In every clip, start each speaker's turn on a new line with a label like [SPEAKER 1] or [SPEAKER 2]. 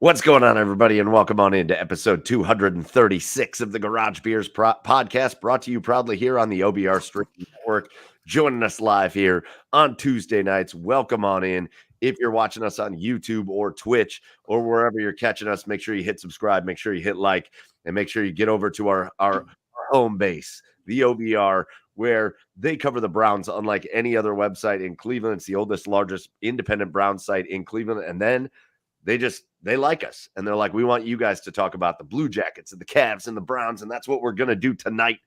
[SPEAKER 1] What's going on, everybody, and welcome on into episode 236 of the Garage Beers podcast, brought to you proudly here on the OBR Streaming Network. Joining us live here on Tuesday nights. Welcome on in. If you're watching us on YouTube or Twitch or wherever you're catching us, make sure you hit subscribe, make sure you hit like, and make sure you get over to our home base, the OBR, where they cover the Browns unlike any other website in Cleveland. It's the oldest, largest independent Browns site in Cleveland. And then they like us, and they're like, we want you guys to talk about the Blue Jackets and the Cavs and the Browns, and that's what we're going to do tonight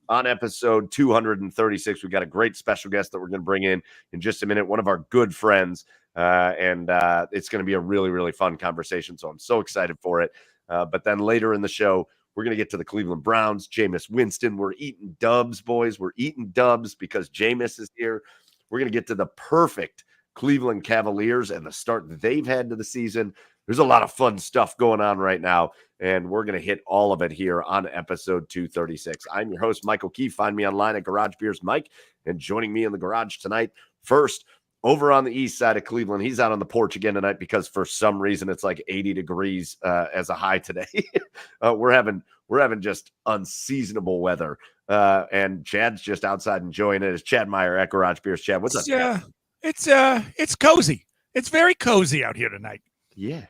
[SPEAKER 1] on episode 236. We got a great special guest that we're going to bring in just a minute, one of our good friends, and it's going to be a really, really fun conversation, so I'm so excited for it. But then later in the show, we're going to get to the Cleveland Browns, Jameis Winston. We're eating dubs, boys. We're eating dubs because Jameis is here. We're going to get to the perfect Cleveland Cavaliers and the start that they've had to the season. There's a lot of fun stuff going on right now, and we're going to hit all of it here on episode 236. I'm your host, Michael Keefe. Find me online at Garage Beers Mike, and joining me in the garage tonight, first, over on the east side of Cleveland. He's out on the porch again tonight because for some reason it's like 80 degrees as a high today. We're having just unseasonable weather, and Chad's just outside enjoying it. It's Chad Meyer at Garage Beers. Chad, what's up?
[SPEAKER 2] Yeah. It's cozy. It's very cozy out here tonight.
[SPEAKER 1] Yeah.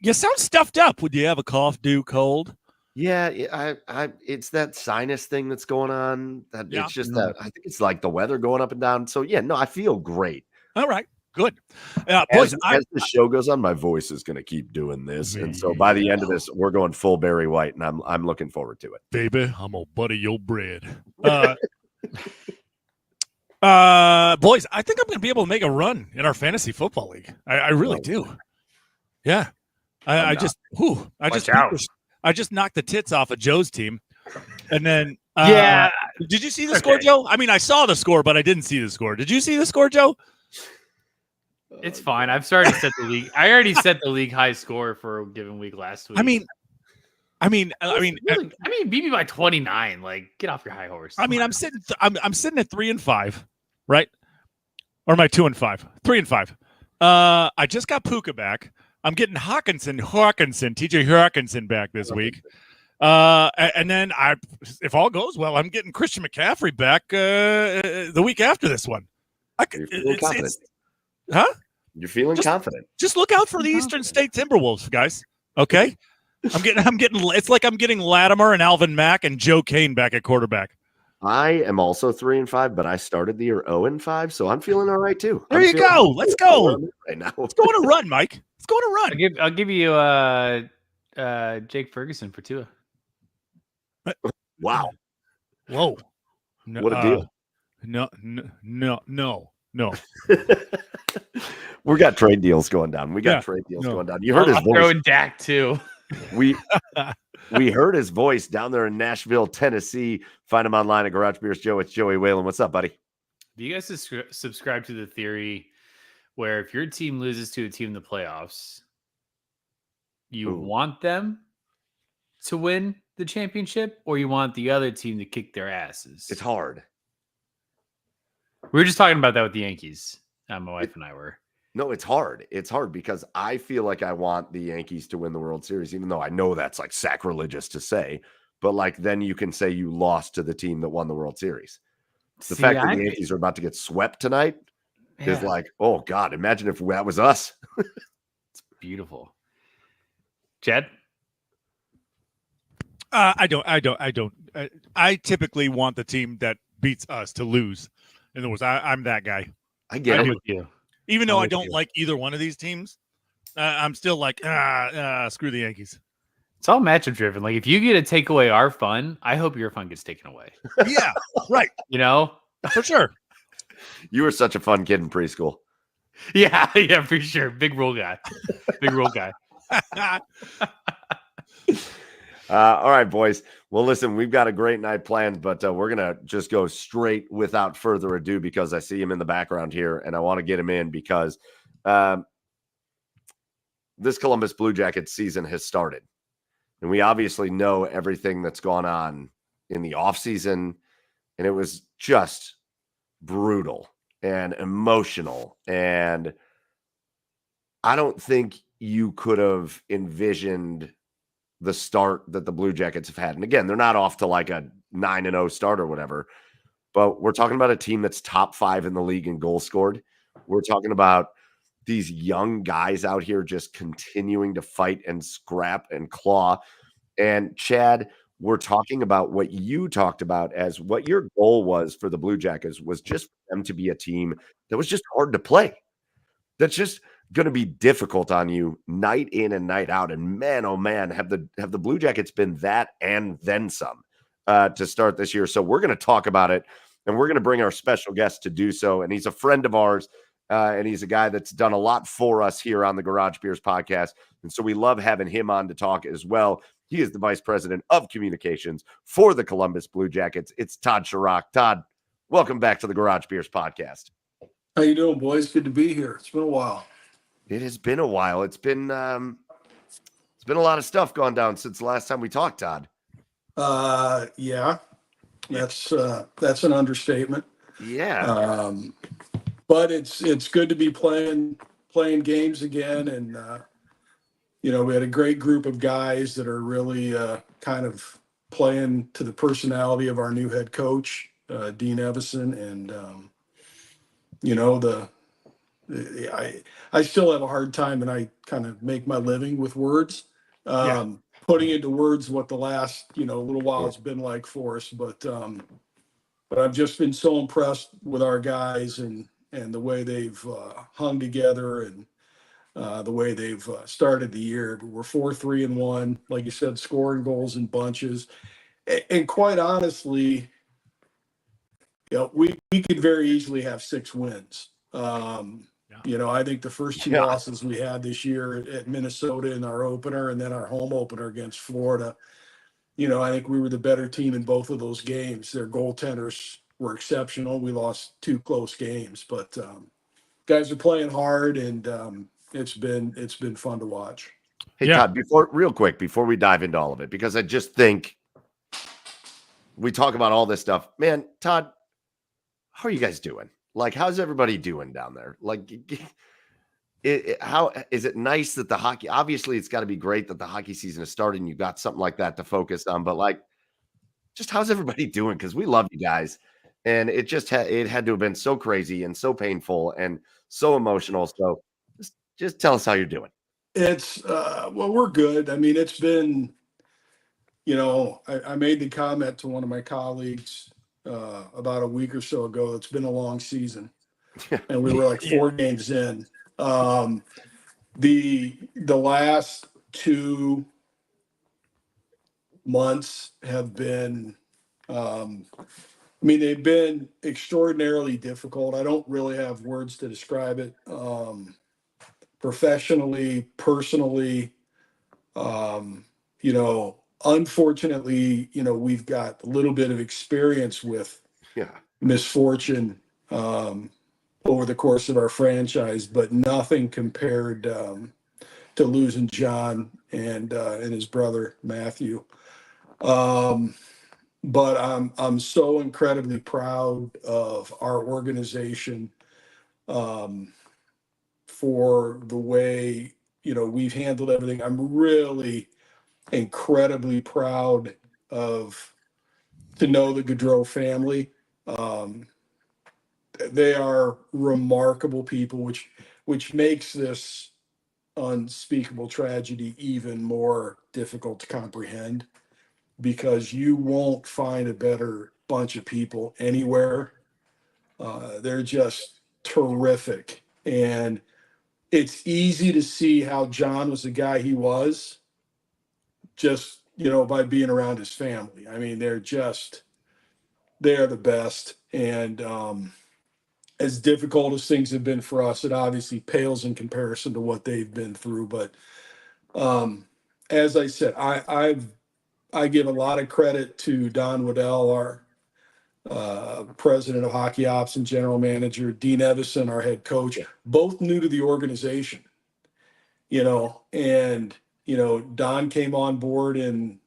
[SPEAKER 2] You sound stuffed up. Would you have a cough, cold?
[SPEAKER 1] Yeah, I it's that sinus thing that's going on. It's just that I think it's like the weather going up and down. So yeah, no, I feel great.
[SPEAKER 2] All right, good.
[SPEAKER 1] Boys, as the show goes on, my voice is going to keep doing this, and so by the end of this, we're going full Barry White, and I'm looking forward to it.
[SPEAKER 2] Baby, I'm gonna butter your bread. Boys, I think I'm going to be able to make a run in our fantasy football league. I really do. Yeah. I just knocked the tits off of Joe's team. And then, did you see the score, Joe? I mean, I saw the score, but I didn't see the score. Did you see the score, Joe?
[SPEAKER 3] It's fine. I've already set the league. I already set the league high score for a given week last week.
[SPEAKER 2] I mean,
[SPEAKER 3] beat me by 29. Like, get off your high horse.
[SPEAKER 2] I mean, I'm sitting at 3-5. Right? Or am I 2-5? 3-5. I just got Puka back. I'm getting TJ Hawkinson back this week. And then if all goes well, I'm getting Christian McCaffrey back the week after this one.
[SPEAKER 1] You're feeling confident.
[SPEAKER 2] Huh?
[SPEAKER 1] You're feeling confident.
[SPEAKER 2] Just look out for the Eastern State Timberwolves, guys. Okay? I'm getting it's like I'm getting Latimer and Alvin Mack and Joe Kane back at quarterback.
[SPEAKER 1] I am also 3-5, but I started the year 0-5, so I'm feeling all right too.
[SPEAKER 2] There you go. Let's go
[SPEAKER 1] right now.
[SPEAKER 2] Let's go on a run, Mike. Let's go on a run.
[SPEAKER 3] I'll give you Jake Ferguson for Tua.
[SPEAKER 1] Wow.
[SPEAKER 2] Whoa.
[SPEAKER 1] No, what a deal.
[SPEAKER 2] No.
[SPEAKER 1] We got trade deals going down. Going down. You heard his voice.
[SPEAKER 3] Throwing Dak too.
[SPEAKER 1] We heard his voice down there in Nashville, Tennessee. Find him online at Garage Beers Joe. It's Joey Whalen. What's up, buddy?
[SPEAKER 3] Do you guys subscribe to the theory where if your team loses to a team in the playoffs, you want them to win the championship, or you want the other team to kick their asses?
[SPEAKER 1] It's hard.
[SPEAKER 3] We were just talking about that with the Yankees. My wife and I were.
[SPEAKER 1] No, it's hard. It's hard because I feel like I want the Yankees to win the World Series, even though I know that's like sacrilegious to say. But like then you can say you lost to the team that won the World Series. The fact that the Yankees are about to get swept tonight is like, oh God, imagine if that was us.
[SPEAKER 3] It's beautiful. Chad?
[SPEAKER 2] I don't. I typically want the team that beats us to lose. In other words, I'm that guy.
[SPEAKER 1] I get it with
[SPEAKER 3] you.
[SPEAKER 2] Even though I don't like either one of these teams, I'm still like, screw the Yankees.
[SPEAKER 3] It's all matchup driven. Like if you get to take away our fun, I hope your fun gets taken away.
[SPEAKER 2] Yeah, right.
[SPEAKER 3] You know,
[SPEAKER 2] for sure.
[SPEAKER 1] You were such a fun kid in preschool.
[SPEAKER 3] Yeah, for sure. Big rule guy.
[SPEAKER 1] All right, boys. Well, listen, we've got a great night planned, but we're going to just go straight without further ado because I see him in the background here, and I want to get him in because this Columbus Blue Jackets season has started. And we obviously know everything that's gone on in the offseason, and it was just brutal and emotional. And I don't think you could have envisioned the start that the Blue Jackets have had. And again, they're not off to like a 9-0 start or whatever, but we're talking about a team that's top 5 in the league in goals scored. We're talking about these young guys out here just continuing to fight and scrap and claw. And Chad, we're talking about what you talked about as what your goal was for the Blue Jackets was just for them to be a team that was just hard to play. That's just going to be difficult on you night in and night out. And man, oh man, have the Blue Jackets been that and then some to start this year. So we're going to talk about it, and we're going to bring our special guest to do so. And he's a friend of ours, and he's a guy that's done a lot for us here on the Garage Beers podcast. And so we love having him on to talk as well. He is the vice president of communications for the Columbus Blue Jackets. It's Todd Sharrock. Todd, welcome back to the Garage Beers podcast.
[SPEAKER 4] How you doing, boys? Good to be here. It's been a while.
[SPEAKER 1] It has been a while. It's been a lot of stuff gone down since the last time we talked, Todd.
[SPEAKER 4] Yeah, that's an understatement.
[SPEAKER 1] Yeah.
[SPEAKER 4] But it's good to be playing games again, and we had a great group of guys that are really kind of playing to the personality of our new head coach, Dean Evison, and I still have a hard time, and I kind of make my living with words, putting into words what the last little while it's been like for us. But I've just been so impressed with our guys and the way they've hung together and the way they've started the year. We're 4-3-1, like you said, scoring goals in bunches, and quite honestly, we could very easily have 6 wins. I think the first 2 losses we had this year at Minnesota in our opener and then our home opener against Florida, I think we were the better team in both of those games. Their goaltenders were exceptional. We lost 2 close games, but guys are playing hard, and it's been fun to watch.
[SPEAKER 1] Hey, Todd, real quick, before we dive into all of it, because I just think we talk about all this stuff, man, Todd, how are you guys doing? Like, how's everybody doing down there? Like, how is it nice that the hockey, obviously it's got to be great that the hockey season is starting and you got something like that to focus on, but like, just how's everybody doing? Because we love you guys. And it just it had to have been so crazy and so painful and so emotional. So just tell us how you're doing.
[SPEAKER 4] It's well, we're good. I mean, it's been, I made the comment to one of my colleagues about a week or so ago. It's been a long season, and we were like 4 games in. The last 2 months have been, they've been extraordinarily difficult. I don't really have words to describe it. Professionally, personally, unfortunately, we've got a little bit of experience with misfortune over the course of our franchise, but nothing compared to losing John and his brother Matthew. But I'm so incredibly proud of our organization for the way we've handled everything. I'm really incredibly proud to know the Gaudreau family. They are remarkable people, which makes this unspeakable tragedy even more difficult to comprehend, because you won't find a better bunch of people anywhere. They're just terrific. And it's easy to see how John was the guy he was just, by being around his family. I mean, they're the best. And as difficult as things have been for us, it obviously pales in comparison to what they've been through. But as I said, I give a lot of credit to Don Waddell, our president of hockey ops and general manager, Dean Evison, our head coach, both new to the organization, and, Don came on board in,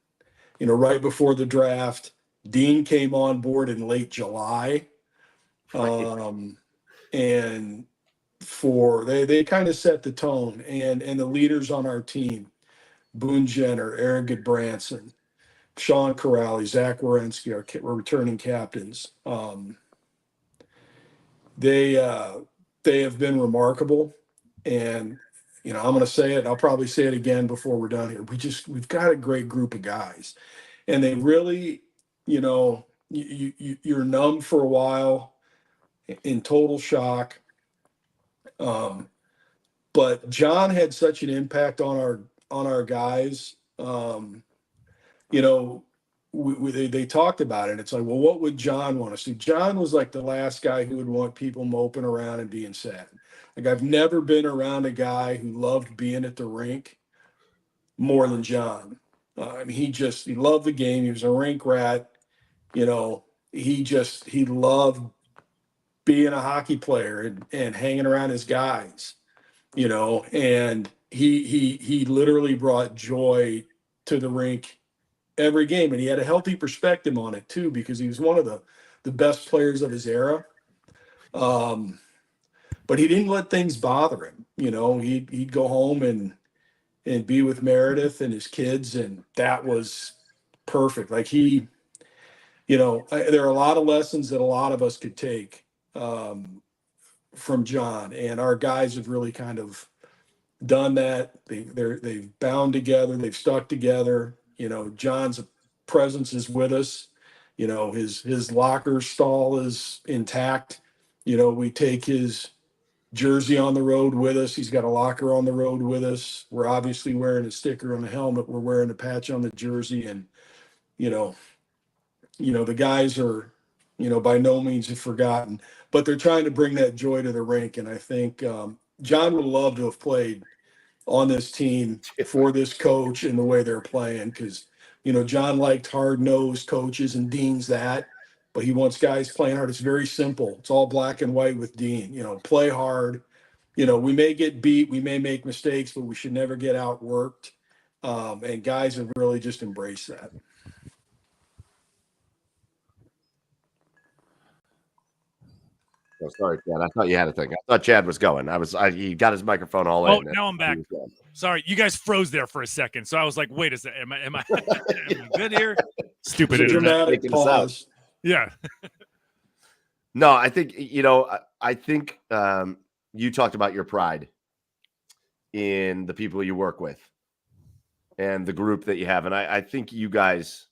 [SPEAKER 4] right before the draft. Dean came on board in late July. And, they kind of set the tone, and the leaders on our team, Boone Jenner, Aaron Goodbranson, Sean Corrali, Zach Wierenski, our returning captains. They have been remarkable, and I'm going to say it. I'll probably say it again before we're done here. We've got a great group of guys, and they really, you're numb for a while, in total shock. But John had such an impact on our guys. They talked about it. It's like, well, what would John want to see? John was like the last guy who would want people moping around and being sad. Like, I've never been around a guy who loved being at the rink more than John. I mean, he loved the game. He was a rink rat. He loved being a hockey player and hanging around his guys, and he literally brought joy to the rink every game, and he had a healthy perspective on it too, because he was one of the best players of his era. But he didn't let things bother him. He'd go home and be with Meredith and his kids, and that was perfect. Like, there are a lot of lessons that a lot of us could take from John, and our guys have really kind of done that. They've bound together, they've stuck together. John's presence is with us. His locker stall is intact. We take his jersey on the road with us. He's got a locker on the road with us. We're obviously wearing a sticker on the helmet. We're wearing a patch on the jersey, and the guys are, by no means have forgotten, but they're trying to bring that joy to the rink. And I think John would love to have played on this team for this coach and the way they're playing, because John liked hard-nosed coaches, and Dean's that, but he wants guys playing hard. It's very simple. It's all black and white with Dean. Play hard. We may get beat, we may make mistakes, but we should never get outworked. And guys have really just embraced that.
[SPEAKER 1] Oh, sorry, Chad. I thought you had a thing. I thought Chad was going. He got his microphone all in.
[SPEAKER 2] Oh, now I'm back. Sorry, you guys froze there for a second, so I was like, "Wait a second, am I good here?" Stupid internet.
[SPEAKER 4] Dramatic pause.
[SPEAKER 2] Yeah.
[SPEAKER 1] No, I think you talked about your pride in the people you work with and the group that you have, and I think you guys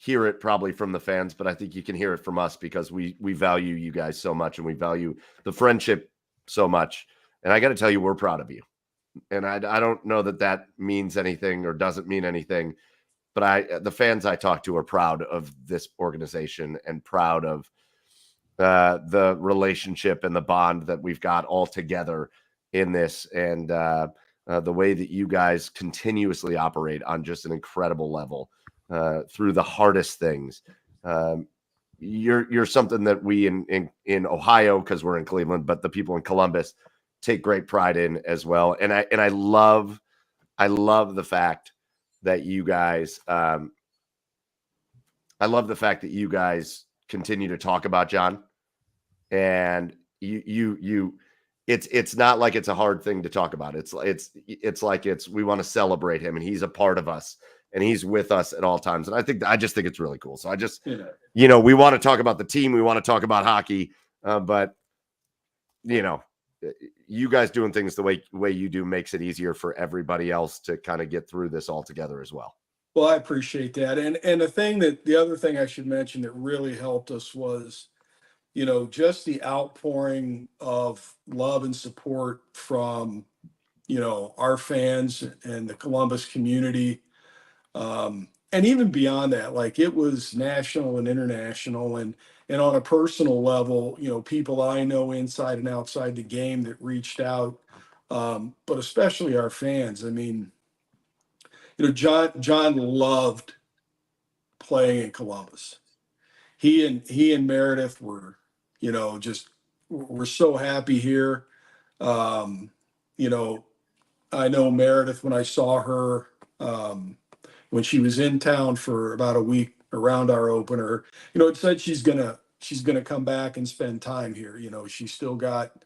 [SPEAKER 1] hear it probably from the fans, but I think you can hear it from us, because we value you guys so much, and we value the friendship so much. And I got to tell you, we're proud of you. And I don't know that means anything or doesn't mean anything, but the fans I talk to are proud of this organization and proud of the relationship and the bond that we've got all together in this, and the way that you guys continuously operate on just an incredible level. Through the hardest things. You're something that we in Ohio, because we're in Cleveland, but the people in Columbus take great pride in as well. And I love the fact that you guys continue to talk about John, and it's not like it's a hard thing to talk about. It's like we want to celebrate him, and he's a part of us, and he's with us at all times. And I just think it's really cool. So we want to talk about the team. We want to talk about hockey. But you guys doing things the way you do makes it easier for everybody else to kind of get through this all together as well.
[SPEAKER 4] Well, I appreciate that. And the other thing I should mention that really helped us was, just the outpouring of love and support from, our fans and the Columbus community. And even beyond that, like, it was national and international, and on a personal level, people I know inside and outside the game that reached out, but especially our fans. I mean, John loved playing in Columbus. He and Meredith were, we're so happy here. I know Meredith, when I saw her, when she was in town for about a week around our opener, it said she's gonna come back and spend time here. She's still got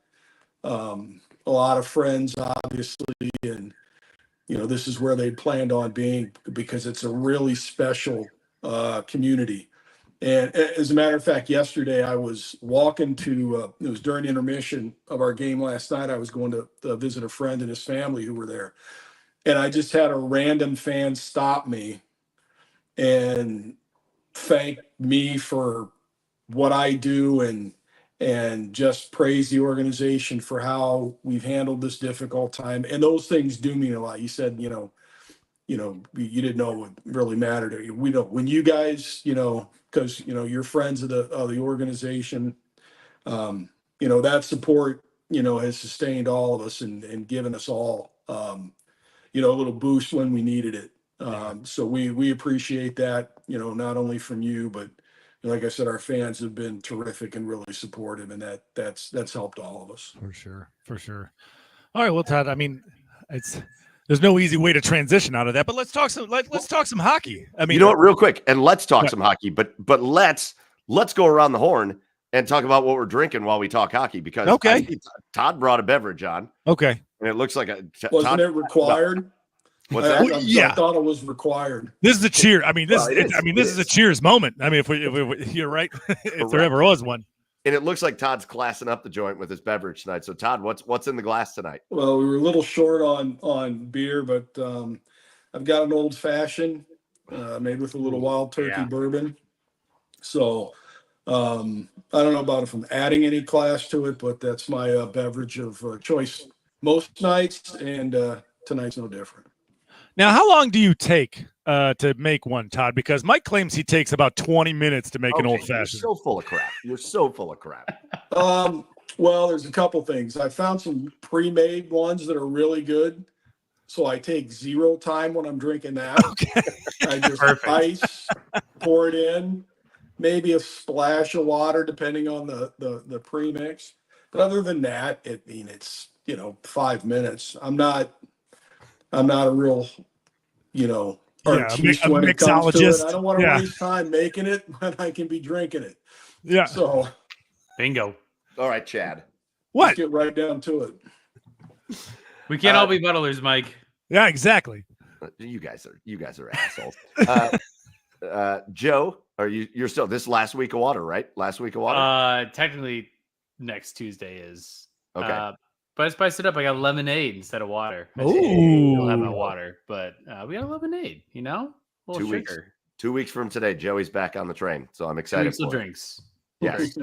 [SPEAKER 4] A lot of friends, obviously, and this is where they planned on being because it's a really special community. And as a matter of fact, yesterday I was walking to, it was during intermission of our game last night. I was going to visit a friend and his family who were there. And I just had a random fan stop me and thank me for what I do and just praise the organization for how we've handled this difficult time. And those things do mean a lot. You said, you didn't know what really mattered to you. We know when you guys, because you're friends of the organization, that support, has sustained all of us and given us all, a little boost when we needed it. So we appreciate that, not only from you, but like I said, our fans have been terrific and really supportive, and that's helped all of us.
[SPEAKER 2] For sure. All right, well, Todd, I mean, there's no easy way to transition out of that, but let's talk some hockey. I mean,
[SPEAKER 1] you know what, real quick, and let's talk some hockey, but let's go around the horn and talk about what we're drinking while we talk hockey, because
[SPEAKER 2] okay,
[SPEAKER 1] Todd brought a beverage on.
[SPEAKER 2] Okay,
[SPEAKER 1] and it looks like
[SPEAKER 4] wasn't it required?
[SPEAKER 1] What's that?
[SPEAKER 2] Yeah,
[SPEAKER 4] I thought it was required.
[SPEAKER 2] This is a cheer. I mean, this is a cheers moment. I mean, if you're right, if there ever was one.
[SPEAKER 1] And it looks like Todd's classing up the joint with his beverage tonight. So, Todd, what's in the glass tonight?
[SPEAKER 4] Well, we were a little short on beer, but I've got an old fashioned made with a little wild turkey bourbon. So I don't know about if I'm adding any class to it, but that's my beverage of choice most nights, and tonight's no different.
[SPEAKER 2] Now, how long do you take to make one, Todd? Because Mike claims he takes about 20 minutes to make an old fashioned.
[SPEAKER 1] You're so full of crap. You're so full of crap.
[SPEAKER 4] Well, there's a couple things. I found some pre-made ones that are really good. So I take 0 time when I'm drinking that.
[SPEAKER 2] Okay.
[SPEAKER 4] I just ice, pour it in, maybe a splash of water depending on the pre-mix. But other than that, it's 5 minutes. I'm not a real, artiste when it comes to it. I don't want to waste time making it when I can be drinking it.
[SPEAKER 2] Yeah.
[SPEAKER 4] So,
[SPEAKER 3] bingo.
[SPEAKER 1] All right, Chad.
[SPEAKER 2] What?
[SPEAKER 4] Let's get right down to it.
[SPEAKER 3] We can't all be muddlers, Mike.
[SPEAKER 2] Yeah, exactly.
[SPEAKER 1] You guys are assholes. Joe, you're still this last week of water, right? Last week of water.
[SPEAKER 3] Technically, next Tuesday is
[SPEAKER 1] okay.
[SPEAKER 3] But I spiced it up. I got lemonade instead of water. I don't have my water, but we got a lemonade. A little
[SPEAKER 1] 2 weeks. 2 weeks from today, Joey's back on the train, so I'm excited.
[SPEAKER 3] 2 weeks of drinks.
[SPEAKER 1] Yes.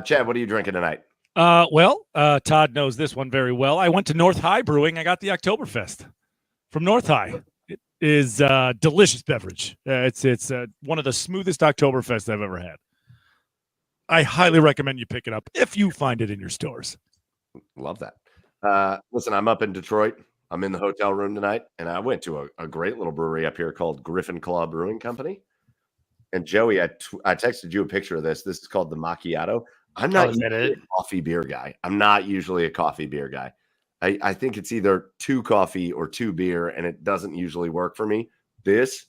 [SPEAKER 1] Chad, what are you drinking tonight?
[SPEAKER 2] Well, Todd knows this one very well. I went to North High Brewing. I got the Oktoberfest from North High. It is a delicious beverage. It's one of the smoothest Oktoberfests I've ever had. I highly recommend you pick it up if you find it in your stores.
[SPEAKER 1] Love that. Listen, I'm up in Detroit. I'm in the hotel room tonight, and I went to a great little brewery up here called Griffin Claw Brewing Company. And Joey, I texted you a picture of this. This is called the Macchiato. I'm not usually a coffee beer guy. I'm not usually a coffee beer guy. I think it's either 2 coffee or 2 beer, and it doesn't usually work for me. This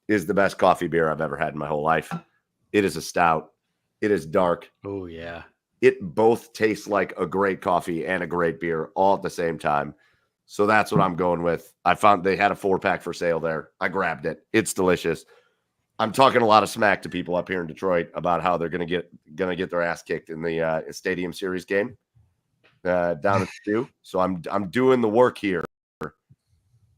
[SPEAKER 1] is the best coffee beer I've ever had in my whole life. It is a stout. It is dark.
[SPEAKER 3] Oh, yeah.
[SPEAKER 1] It both tastes like a great coffee and a great beer all at the same time. So that's what I'm going with. I found they had a 4-pack for sale there. I grabbed it. It's delicious. I'm talking a lot of smack to people up here in Detroit about how they're gonna get their ass kicked in the Stadium Series game down at the So I'm doing the work here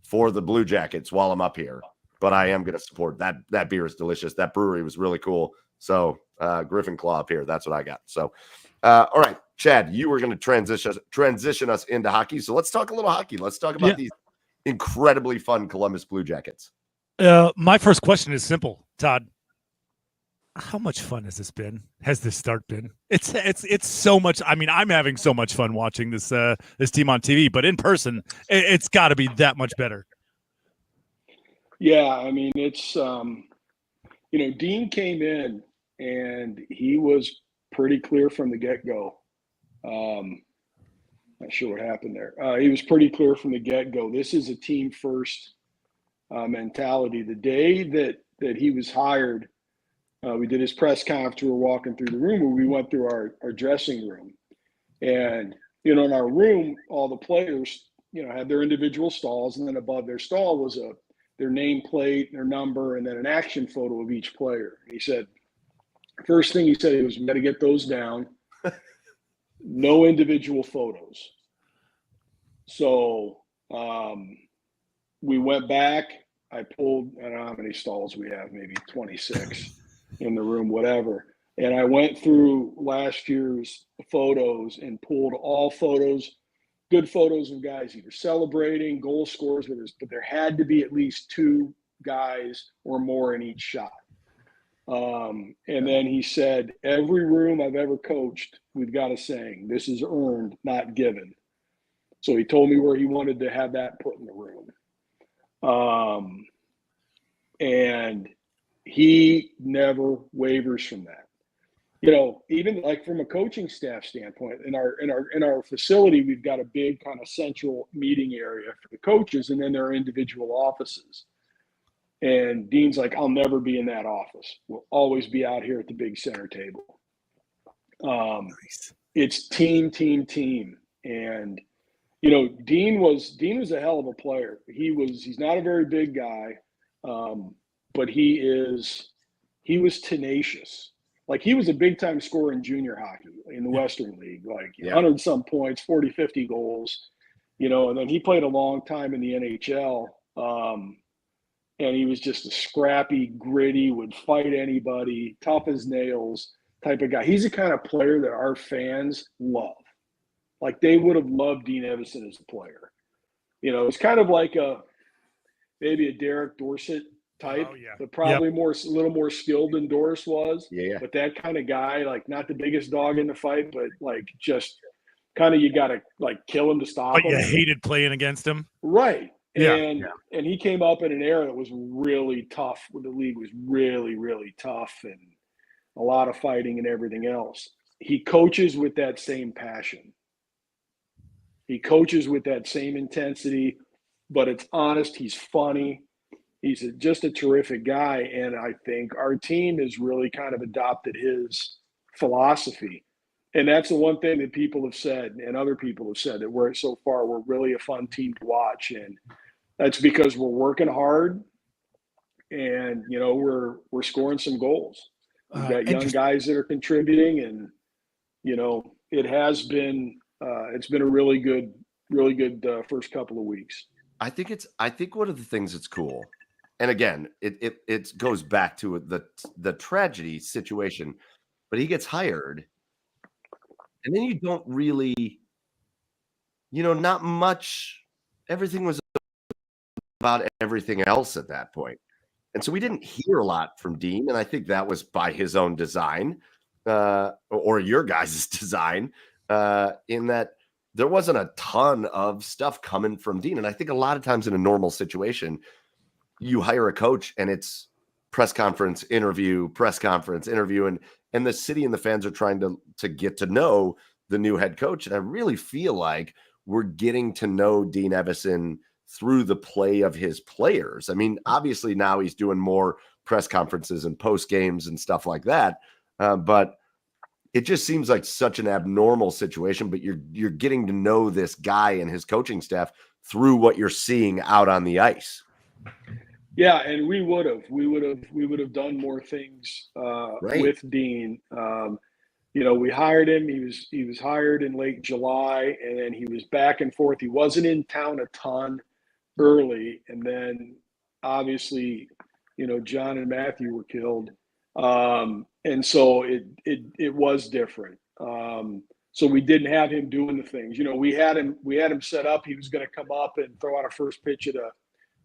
[SPEAKER 1] for the Blue Jackets while I'm up here. But I am gonna support that. That beer is delicious. That brewery was really cool. So Griffin Claw up here. That's what I got. So all right, Chad, you were going to transition us into hockey. So let's talk a little hockey. Let's talk about these incredibly fun Columbus Blue Jackets.
[SPEAKER 2] My first question is simple, Todd. How much fun has this been? Has this start been? It's so much. I mean, I'm having so much fun watching this team on TV, but in person, it's got to be that much better.
[SPEAKER 4] Yeah, I mean, it's Dean came in and he was pretty clear from the get-go. Not sure what happened there. He was pretty clear from the get-go. This is a team first mentality. The day that he was hired, we did his press conference. We were walking through the room where we went through our dressing room. And, in our room, all the players, had their individual stalls, and then above their stall was their nameplate, their number, and then an action photo of each player. And he said, first thing he said was, we got to get those down. No individual photos. So we went back. I pulled, I don't know how many stalls we have, maybe 26 in the room, whatever. And I went through last year's photos and pulled all photos, good photos of guys either celebrating, goal scores, but there had to be at least 2 guys or more in each shot. And then he said, every room I've ever coached, we've got a saying, this is earned, not given. So he told me where he wanted to have that put in the room. And he never wavers from that. Even like from a coaching staff standpoint, in our facility, we've got a big kind of central meeting area for the coaches, and then there are individual offices. And Dean's like, I'll never be in that office. We'll always be out here at the big center table.
[SPEAKER 2] Nice.
[SPEAKER 4] It's team. And, Dean was a hell of a player. He's not a very big guy, but he was tenacious. Like, he was a big time scorer in junior hockey in the Western League, like 100 some points, 40, 50 goals, and then he played a long time in the NHL. And he was just a scrappy, gritty, would fight anybody, tough as nails type of guy. He's the kind of player that our fans love. Like, they would have loved Dean Evison as a player. It's kind of like maybe a Derek Dorsett type, but probably a little more skilled than Doris was.
[SPEAKER 1] Yeah.
[SPEAKER 4] But that kind of guy, like, not the biggest dog in the fight, but like just kind of, you got to like kill him to stop him.
[SPEAKER 2] But you hated playing against him.
[SPEAKER 4] Right. And he came up in an era that was really tough, when the league was really, really tough, and a lot of fighting and everything else. He coaches with that same passion. He coaches with that same intensity, but it's honest. He's funny. He's just a terrific guy. And I think our team has really kind of adopted his philosophy. And that's the one thing that people have said, and other people have said, that we're really a fun team to watch. And that's because we're working hard, and we're scoring some goals. We've got young guys that are contributing, and it has been it's been a really good first couple of weeks.
[SPEAKER 1] I think one of the things that's cool, and again, it goes back to the tragedy situation, but he gets hired, and then you don't really, not much. Everything was about everything else at that point. And so we didn't hear a lot from Dean. And I think that was by his own design, or your guys' design, in that there wasn't a ton of stuff coming from Dean. And I think a lot of times in a normal situation, you hire a coach and it's press conference, interview, and the city and the fans are trying to get to know the new head coach. And I really feel like we're getting to know Dean Evison through the play of his players. I mean, obviously now he's doing more press conferences and post games and stuff like that. But it just seems like such an abnormal situation, but you're getting to know this guy and his coaching staff through what you're seeing out on the ice.
[SPEAKER 4] Yeah. And we would have done more things with Dean. We hired him. He was hired in late July, and then he was back and forth. He wasn't in town a ton early, and then obviously, John and Matthew were killed, and so it was different. So we didn't have him doing the things. We had him set up. He was going to come up and throw out a first pitch at a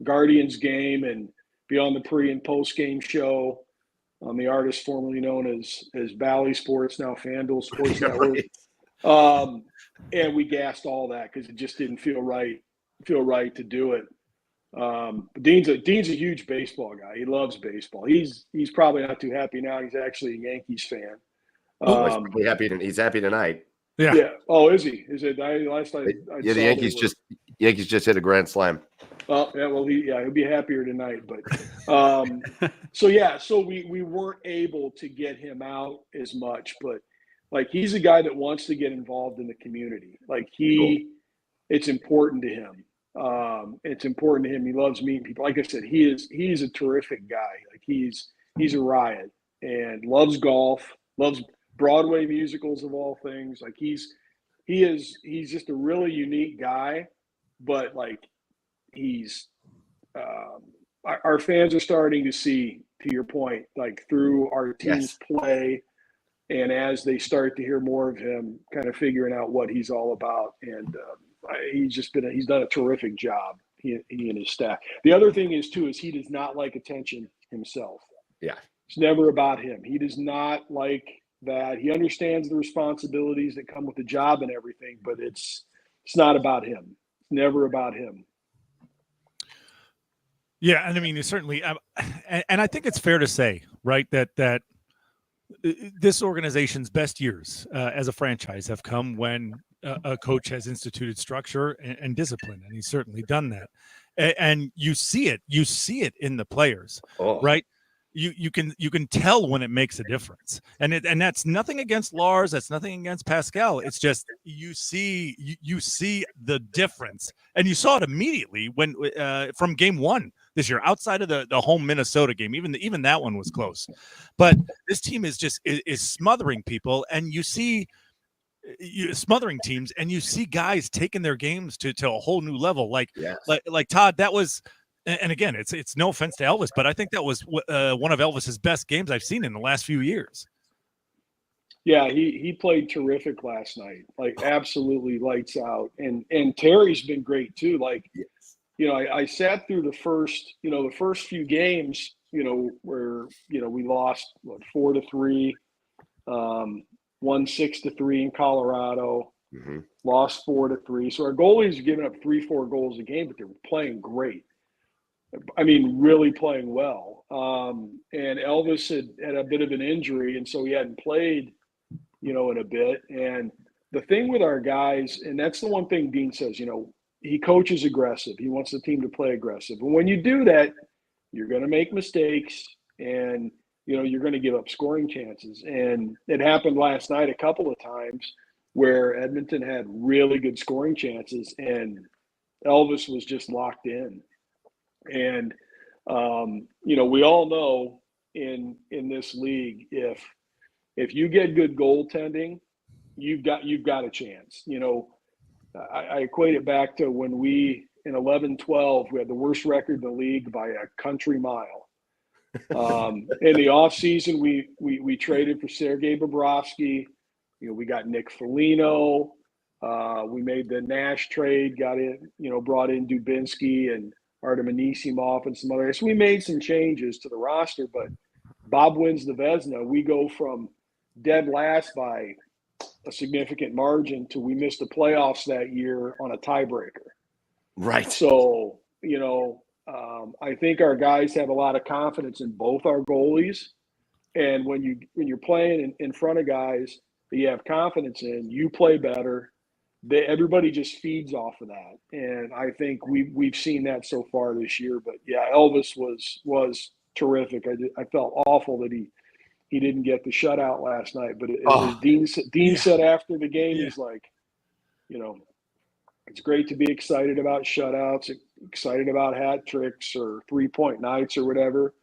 [SPEAKER 4] Guardians game and be on the pre and post game show on the artist formerly known as Bally Sports, now FanDuel Sports Network. And we gassed all that because it just didn't feel right to do it. But Dean's a huge baseball guy. He loves baseball. He's probably not too happy now. He's actually a Yankees fan.
[SPEAKER 1] He's happy tonight.
[SPEAKER 4] Yeah. Oh, is he? Is it? Last night.
[SPEAKER 1] The Yankees just hit a grand slam.
[SPEAKER 4] Oh, yeah. Well, he'll be happier tonight. But so we weren't able to get him out as much. But Like, he's a guy that wants to get involved in the community. Like, it's important to him. It's important to him. He loves meeting people. Like I said, he's a terrific guy. Like, he's a riot and loves golf, loves Broadway musicals of all things. Like, he's just a really unique guy, but like, he's our fans are starting to see, to your point, like, through our team's play, and as they start to hear more of him, kind of figuring out what he's all about. And he's done a terrific job, he and his staff. The other thing is he does not like attention himself.
[SPEAKER 1] Yeah.
[SPEAKER 4] It's never about him. He does not like that. He understands the responsibilities that come with the job and everything, but it's not about him. It's never about him.
[SPEAKER 2] Yeah, and I mean, certainly, and I think it's fair to say, right, that this organization's best years as a franchise have come when a coach has instituted structure and discipline, and he's certainly done that. And you see it in the players, right? You can tell when it makes a difference, and that's nothing against Lars, that's nothing against Pascal. It's just you see the difference, and you saw it immediately when from game one this year, outside of the home Minnesota game. Even that one was close, but this team is smothering people, and you see smothering teams, and you see guys taking their games to a whole new level. Like Todd, that was. And again, it's no offense to Elvis, but I think that was one of Elvis's best games I've seen in the last few years.
[SPEAKER 4] Yeah, he played terrific last night, like absolutely lights out. And Terry's been great too. Like, I sat through the first few games, where we lost 4-3, won 6-3 in Colorado, lost 4-3. So our goalies are giving up 3-4 goals a game, but they're playing great. I mean, really playing well. And Elvis had a bit of an injury, and so he hadn't played, in a bit. And the thing with our guys, and that's the one thing Dean says, he coaches aggressive. He wants the team to play aggressive. And when you do that, you're going to make mistakes, and, you're going to give up scoring chances. And it happened last night a couple of times where Edmonton had really good scoring chances, and Elvis was just locked in. And, we all know in this league, if you get good goaltending, you've got a chance. I equate it back to when we, in 11-12, we had the worst record in the league by a country mile. In the offseason, we traded for Sergei Bobrovsky. We got Nick Foligno. We made the Nash trade, got in, brought in Dubinsky and Artem Anisimov and some others. So we made some changes to the roster, but Bob wins the Vezina. We go from dead last by a significant margin to we missed the playoffs that year on a tiebreaker.
[SPEAKER 1] Right.
[SPEAKER 4] So, I think our guys have a lot of confidence in both our goalies. And when you're playing in front of guys that you have confidence in, you play better. Everybody just feeds off of that, and I think we've seen that so far this year. But yeah, Elvis was terrific. I felt awful that he didn't get the shutout last night. But as Dean said after the game, he's like, it's great to be excited about shutouts, excited about hat tricks or 3-point nights or whatever,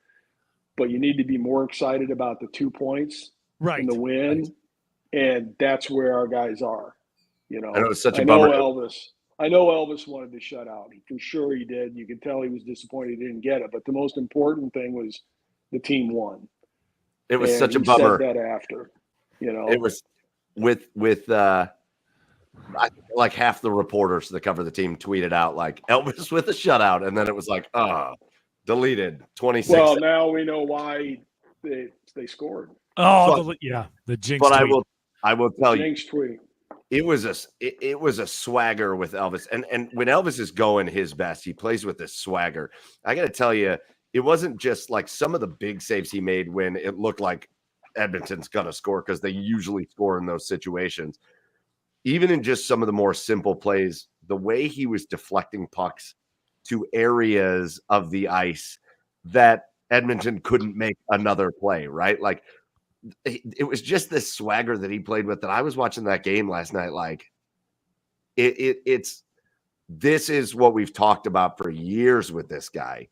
[SPEAKER 4] but you need to be more excited about the 2 points and the win, and that's where our guys are.
[SPEAKER 1] I know it's such a bummer.
[SPEAKER 4] I know Elvis wanted to shut out. For sure he did. You could tell he was disappointed he didn't get it. But the most important thing was the team won.
[SPEAKER 1] It was such a bummer.
[SPEAKER 4] He said that after.
[SPEAKER 1] It was with I think like half the reporters that cover the team tweeted out like Elvis with a shutout, and then it was like, deleted 26.
[SPEAKER 4] Well, now we know why they scored.
[SPEAKER 2] The jinx.
[SPEAKER 1] But
[SPEAKER 2] tweet.
[SPEAKER 1] I will tell you,
[SPEAKER 4] Jinx tweet.
[SPEAKER 1] It was a swagger with Elvis. And when Elvis is going his best, he plays with this swagger. I got to tell you, it wasn't just like some of the big saves he made when it looked like Edmonton's going to score, because they usually score in those situations. Even in just some of the more simple plays, the way he was deflecting pucks to areas of the ice that Edmonton couldn't make another play, right? Like it was just this swagger that he played with that I was watching that game last night. Like this is what we've talked about for years with this guy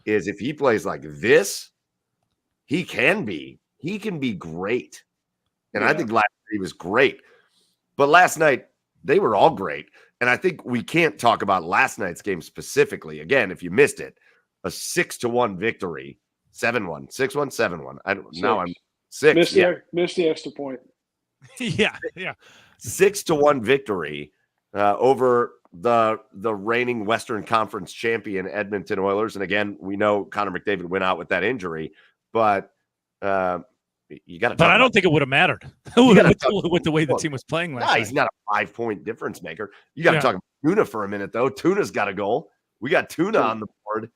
[SPEAKER 1] is if he plays like this, he can be great. And I think last night he was great. But last night, they were all great. And I think we can't talk about last night's game specifically. Again, if you missed it, a 6-1 victory, 7-1, 6-1, 7-1. Now I'm 6.
[SPEAKER 5] Missed the extra point.
[SPEAKER 2] Yeah.
[SPEAKER 1] 6-1 victory over the reigning Western Conference champion Edmonton Oilers. And again, we know Connor McDavid went out with that injury, but you got to.
[SPEAKER 2] But I don't think it would have mattered with the way the team was playing last night.
[SPEAKER 1] He's not a 5-point difference maker. You got to talk about Tuna for a minute, though. Tuna's got a goal. We got Tuna on the board.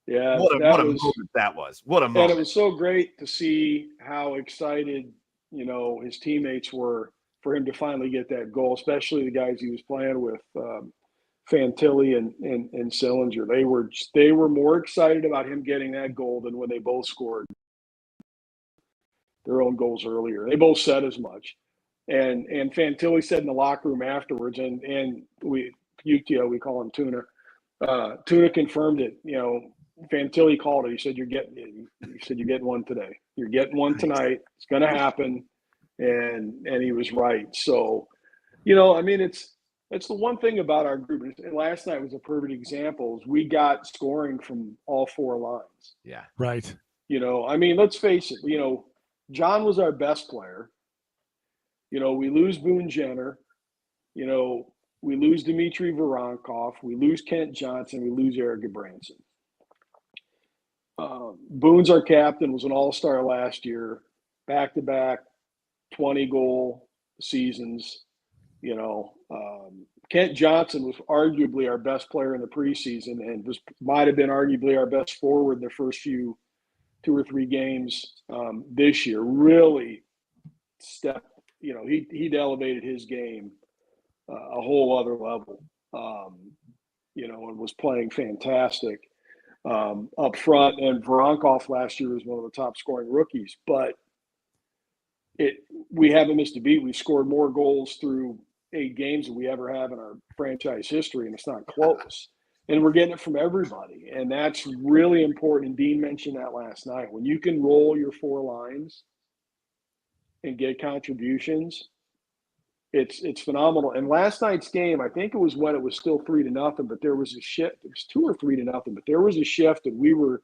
[SPEAKER 5] Yeah,
[SPEAKER 1] what a moment that was. What a moment.
[SPEAKER 5] And it was so great to see how excited, his teammates were for him to finally get that goal, especially the guys he was playing with, Fantilli and Sillinger. They were more excited about him getting that goal than when they both scored their own goals earlier. They both said as much. And Fantilli said in the locker room afterwards, and UTO, we call him Tuna. Tuna confirmed it. Fantilli called it. He said, you're getting one today. You're getting one tonight. It's going to happen. And he was right. So, it's the one thing about our group. And last night was a perfect example. Is we got scoring from all four lines.
[SPEAKER 1] Yeah.
[SPEAKER 2] Right.
[SPEAKER 5] Let's face it. John was our best player. We lose Boone Jenner. We lose Dmitry Voronkov. We lose Kent Johnson. We lose Eric Gabranson. Boone's our captain, was an all-star last year, back-to-back 20-goal seasons. Kent Johnson was arguably our best player in the preseason and might have been arguably our best forward in the first 2 or 3 games this year. Really stepped, he'd elevated his game a whole other level, and was playing fantastic up front. And Voronkov last year was one of the top scoring rookies, but we haven't missed a beat. We've scored more goals through 8 games than we ever have in our franchise history, and it's not close. And we're getting it from everybody, and that's really important. And Dean mentioned that last night. When you can roll your 4 lines and get contributions, it's phenomenal. And last night's game, I think it was when it was still 3-0, but there was a shift. It was 2 or 3-0, but there was a shift, and we were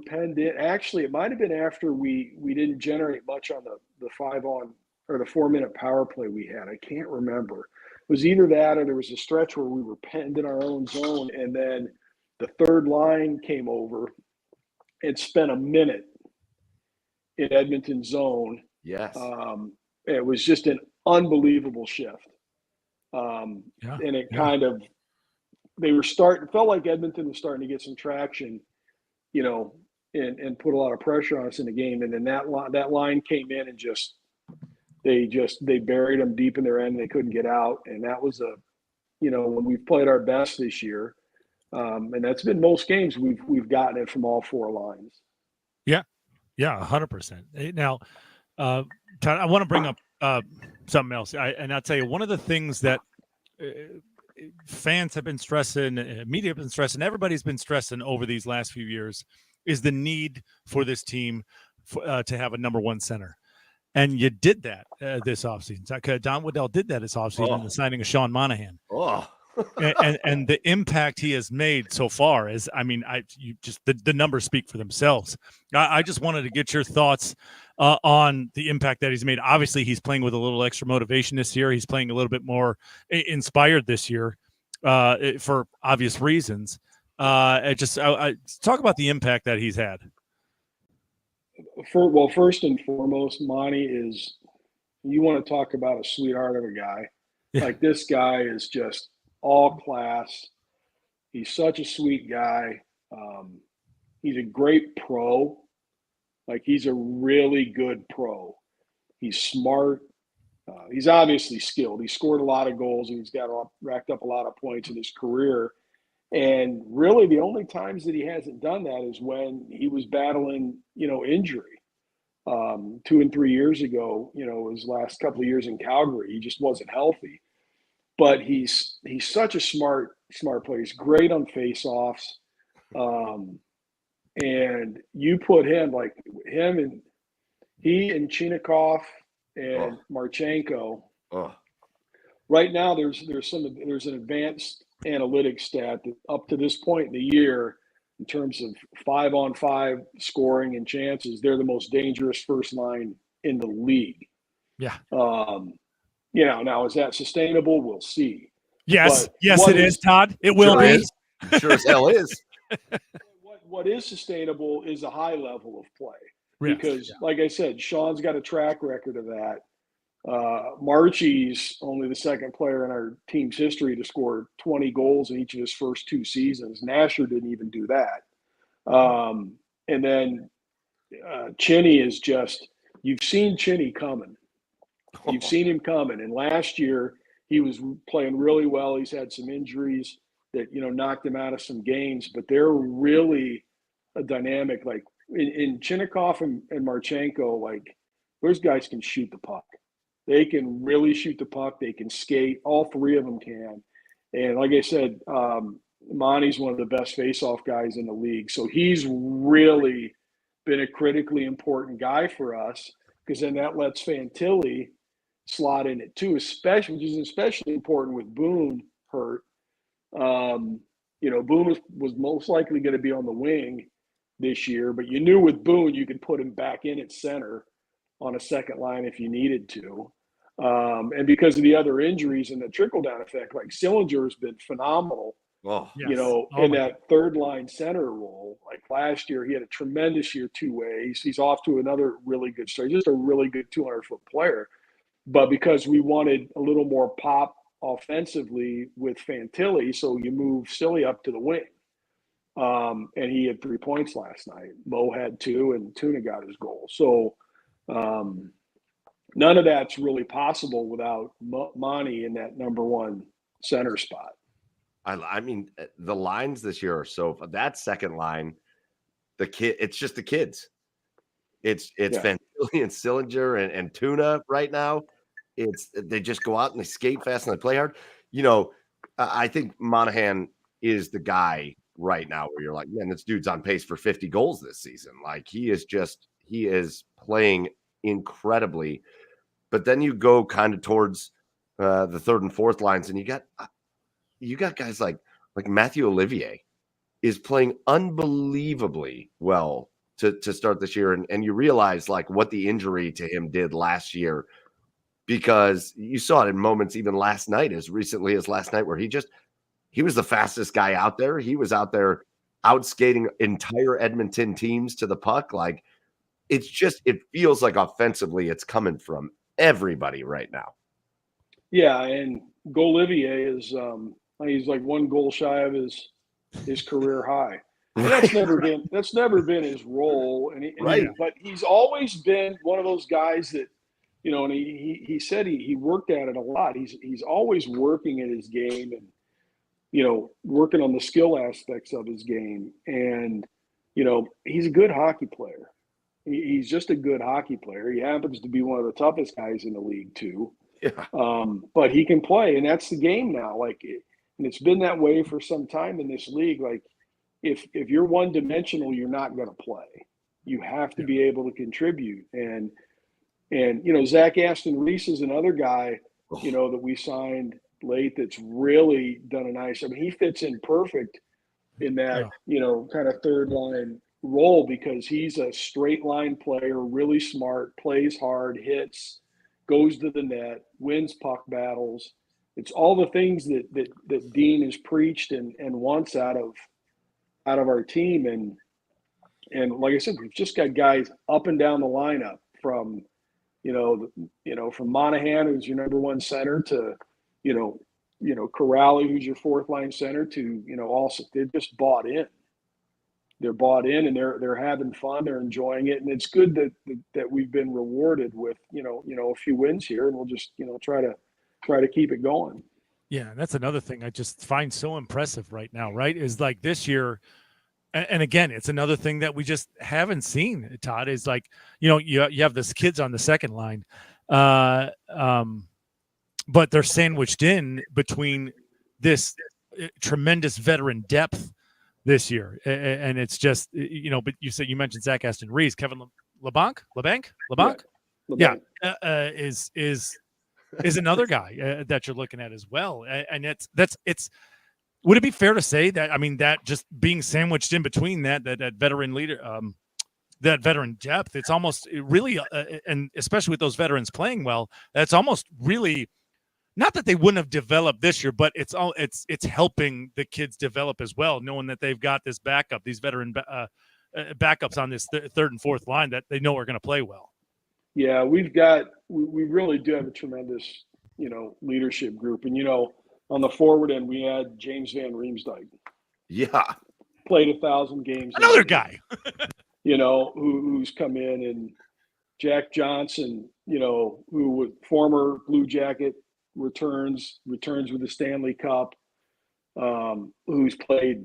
[SPEAKER 5] penned in. Actually, it might have been after we didn't generate much on the 5-on or the 4-minute power play we had. I can't remember. It was either that or there was a stretch where we were penned in our own zone, and then the third line came over and spent a minute in Edmonton's zone.
[SPEAKER 1] Yes.
[SPEAKER 5] It was just an unbelievable shift. And it kind of – it felt like Edmonton was starting to get some traction, and put a lot of pressure on us in the game. And then that line came in and they buried them deep in their end. And they couldn't get out. And that was when we've played our best this year. And that's been most games we've gotten it from all 4 lines.
[SPEAKER 2] Yeah. Yeah. 100%. Now, Todd, I want to bring up something else. I'll tell you, one of the things that fans have been stressing, media have been stressing, everybody's been stressing over these last few years is the need for this team to have a number 1 center. And you did that this offseason. Don Waddell did that this offseason in the signing of Sean Monahan. And the impact he has made so far is, the numbers speak for themselves. I just wanted to get your thoughts on the impact that he's made. Obviously, he's playing with a little extra motivation this year. He's playing a little bit more inspired this year for obvious reasons. Talk about the impact that he's had.
[SPEAKER 5] First and foremost, Monty is, you want to talk about a sweetheart of a guy. Yeah. Like, this guy is just all class. He's such a sweet guy. He's a great pro. Like, he's a really good pro. He's smart. He's obviously skilled. He scored a lot of goals, and he's racked up a lot of points in his career. And really, the only times that he hasn't done that is when he was battling, injury. 2 and 3 years ago, his last couple of years in Calgary, he just wasn't healthy. But he's such a smart player. He's great on face-offs. And you put him and Chinnikov and Marchenko. Right now, there's an advanced analytics stat that up to this point in the year, in terms of 5-on-5 scoring and chances, they're the most dangerous first line in the league.
[SPEAKER 2] Yeah.
[SPEAKER 5] Now is that sustainable? We'll see.
[SPEAKER 2] Yes, it is, Todd. It will be.
[SPEAKER 1] Sure as hell is.
[SPEAKER 5] What is sustainable is a high level of play.
[SPEAKER 2] Yes.
[SPEAKER 5] Because, like I said, Sean's got a track record of that. Marchie's only the second player in our team's history to score 20 goals in each of his first 2 seasons. Nasher didn't even do that. And then Chinny is just – you've seen Chinny coming. You've seen him coming. And last year he was playing really well. He's had some injuries that, knocked him out of some games. But they're really a dynamic. Like in Chinnikov and Marchenko, those guys can shoot the puck. They can really shoot the puck. They can skate. All 3 of them can. And like I said, Monty's one of the best face-off guys in the league. So he's really been a critically important guy for us, because then that lets Fantilli slot in it too, which is especially important with Boone hurt. Boone was most likely going to be on the wing this year, but you knew with Boone you could put him back in at center on a second line if you needed to. And because of the other injuries and the trickle-down effect, Sillinger's been phenomenal, in that third-line center role. Like last year, he had a tremendous year 2 ways. He's off to another really good start. He's just a really good 200-foot player. But because we wanted a little more pop offensively with Fantilli, so you move Silly up to the wing. And he had 3 points last night. Mo had 2, and Tuna got his goal. So none of that's really possible without Monty in that number 1 center spot.
[SPEAKER 1] I mean, the lines this year are so – that second line, it's just the kids. It's Fantilli and Sillinger and Tuna right now. They just go out and they skate fast and they play hard. I think Monahan is the guy right now where you're like, man, this dude's on pace for 50 goals this season. He is playing incredibly. But then you go kind of towards the third and fourth lines, and you got guys like Matthew Olivier is playing unbelievably well to start this year. And you realize what the injury to him did last year, because you saw it in moments even last night, as recently as last night, where he was the fastest guy out there. He was out there outskating entire Edmonton teams to the puck. It feels like offensively it's coming from everybody right now.
[SPEAKER 5] Yeah, and Golivier is he's 1 goal shy of his career high. And that's never been his role. But he's always been one of those guys that, and he said he worked at it a lot. He's always working at his game and, working on the skill aspects of his game. And, he's a good hockey player. He's just a good hockey player. He happens to be one of the toughest guys in the league too.
[SPEAKER 1] Yeah.
[SPEAKER 5] But he can play, and that's the game now. And it's been that way for some time in this league. If you're one-dimensional, you're not going to play. You have to be able to contribute. And Zach Aston Reese is another guy, that we signed late that's really done a nice. I mean, he fits in perfect in that, kind of third line role, because he's a straight line player, really smart, plays hard, hits, goes to the net, wins puck battles. It's all the things that Dean has preached and wants out of our team. And like I said, we've just got guys up and down the lineup from from Monahan, who's your number 1 center, to Corrali, who's your 4th line center, to also they're just bought in. They're bought in, and they're having fun. They're enjoying it, and it's good that we've been rewarded with a few wins here, and we'll just try to keep it going.
[SPEAKER 2] Yeah, that's another thing I just find so impressive right now. Right, is this year, And again, it's another thing that we just haven't seen, Todd, is like, you have this kids on the second line, but they're sandwiched in between this tremendous veteran depth this year. And it's just, but you mentioned Zach Aston Reese, Kevin LeBanc.
[SPEAKER 5] Yeah.
[SPEAKER 2] Is another guy that you're looking at as well. And it's would it be fair to say that, that just being sandwiched in between that veteran leader, that veteran depth, it's almost really, and especially with those veterans playing well, that's almost really, not that they wouldn't have developed this year, but it's helping the kids develop as well, knowing that they've got this backup, these veteran backups on this third and fourth line that they know are going to play well.
[SPEAKER 5] Yeah, we really do have a tremendous, leadership group. And, on the forward end, we had James Van Riemsdyk.
[SPEAKER 1] Yeah.
[SPEAKER 5] Played 1,000 games.
[SPEAKER 2] Another guy.
[SPEAKER 5] Who's come in, and Jack Johnson, who was former Blue Jacket, returns with the Stanley Cup, who's played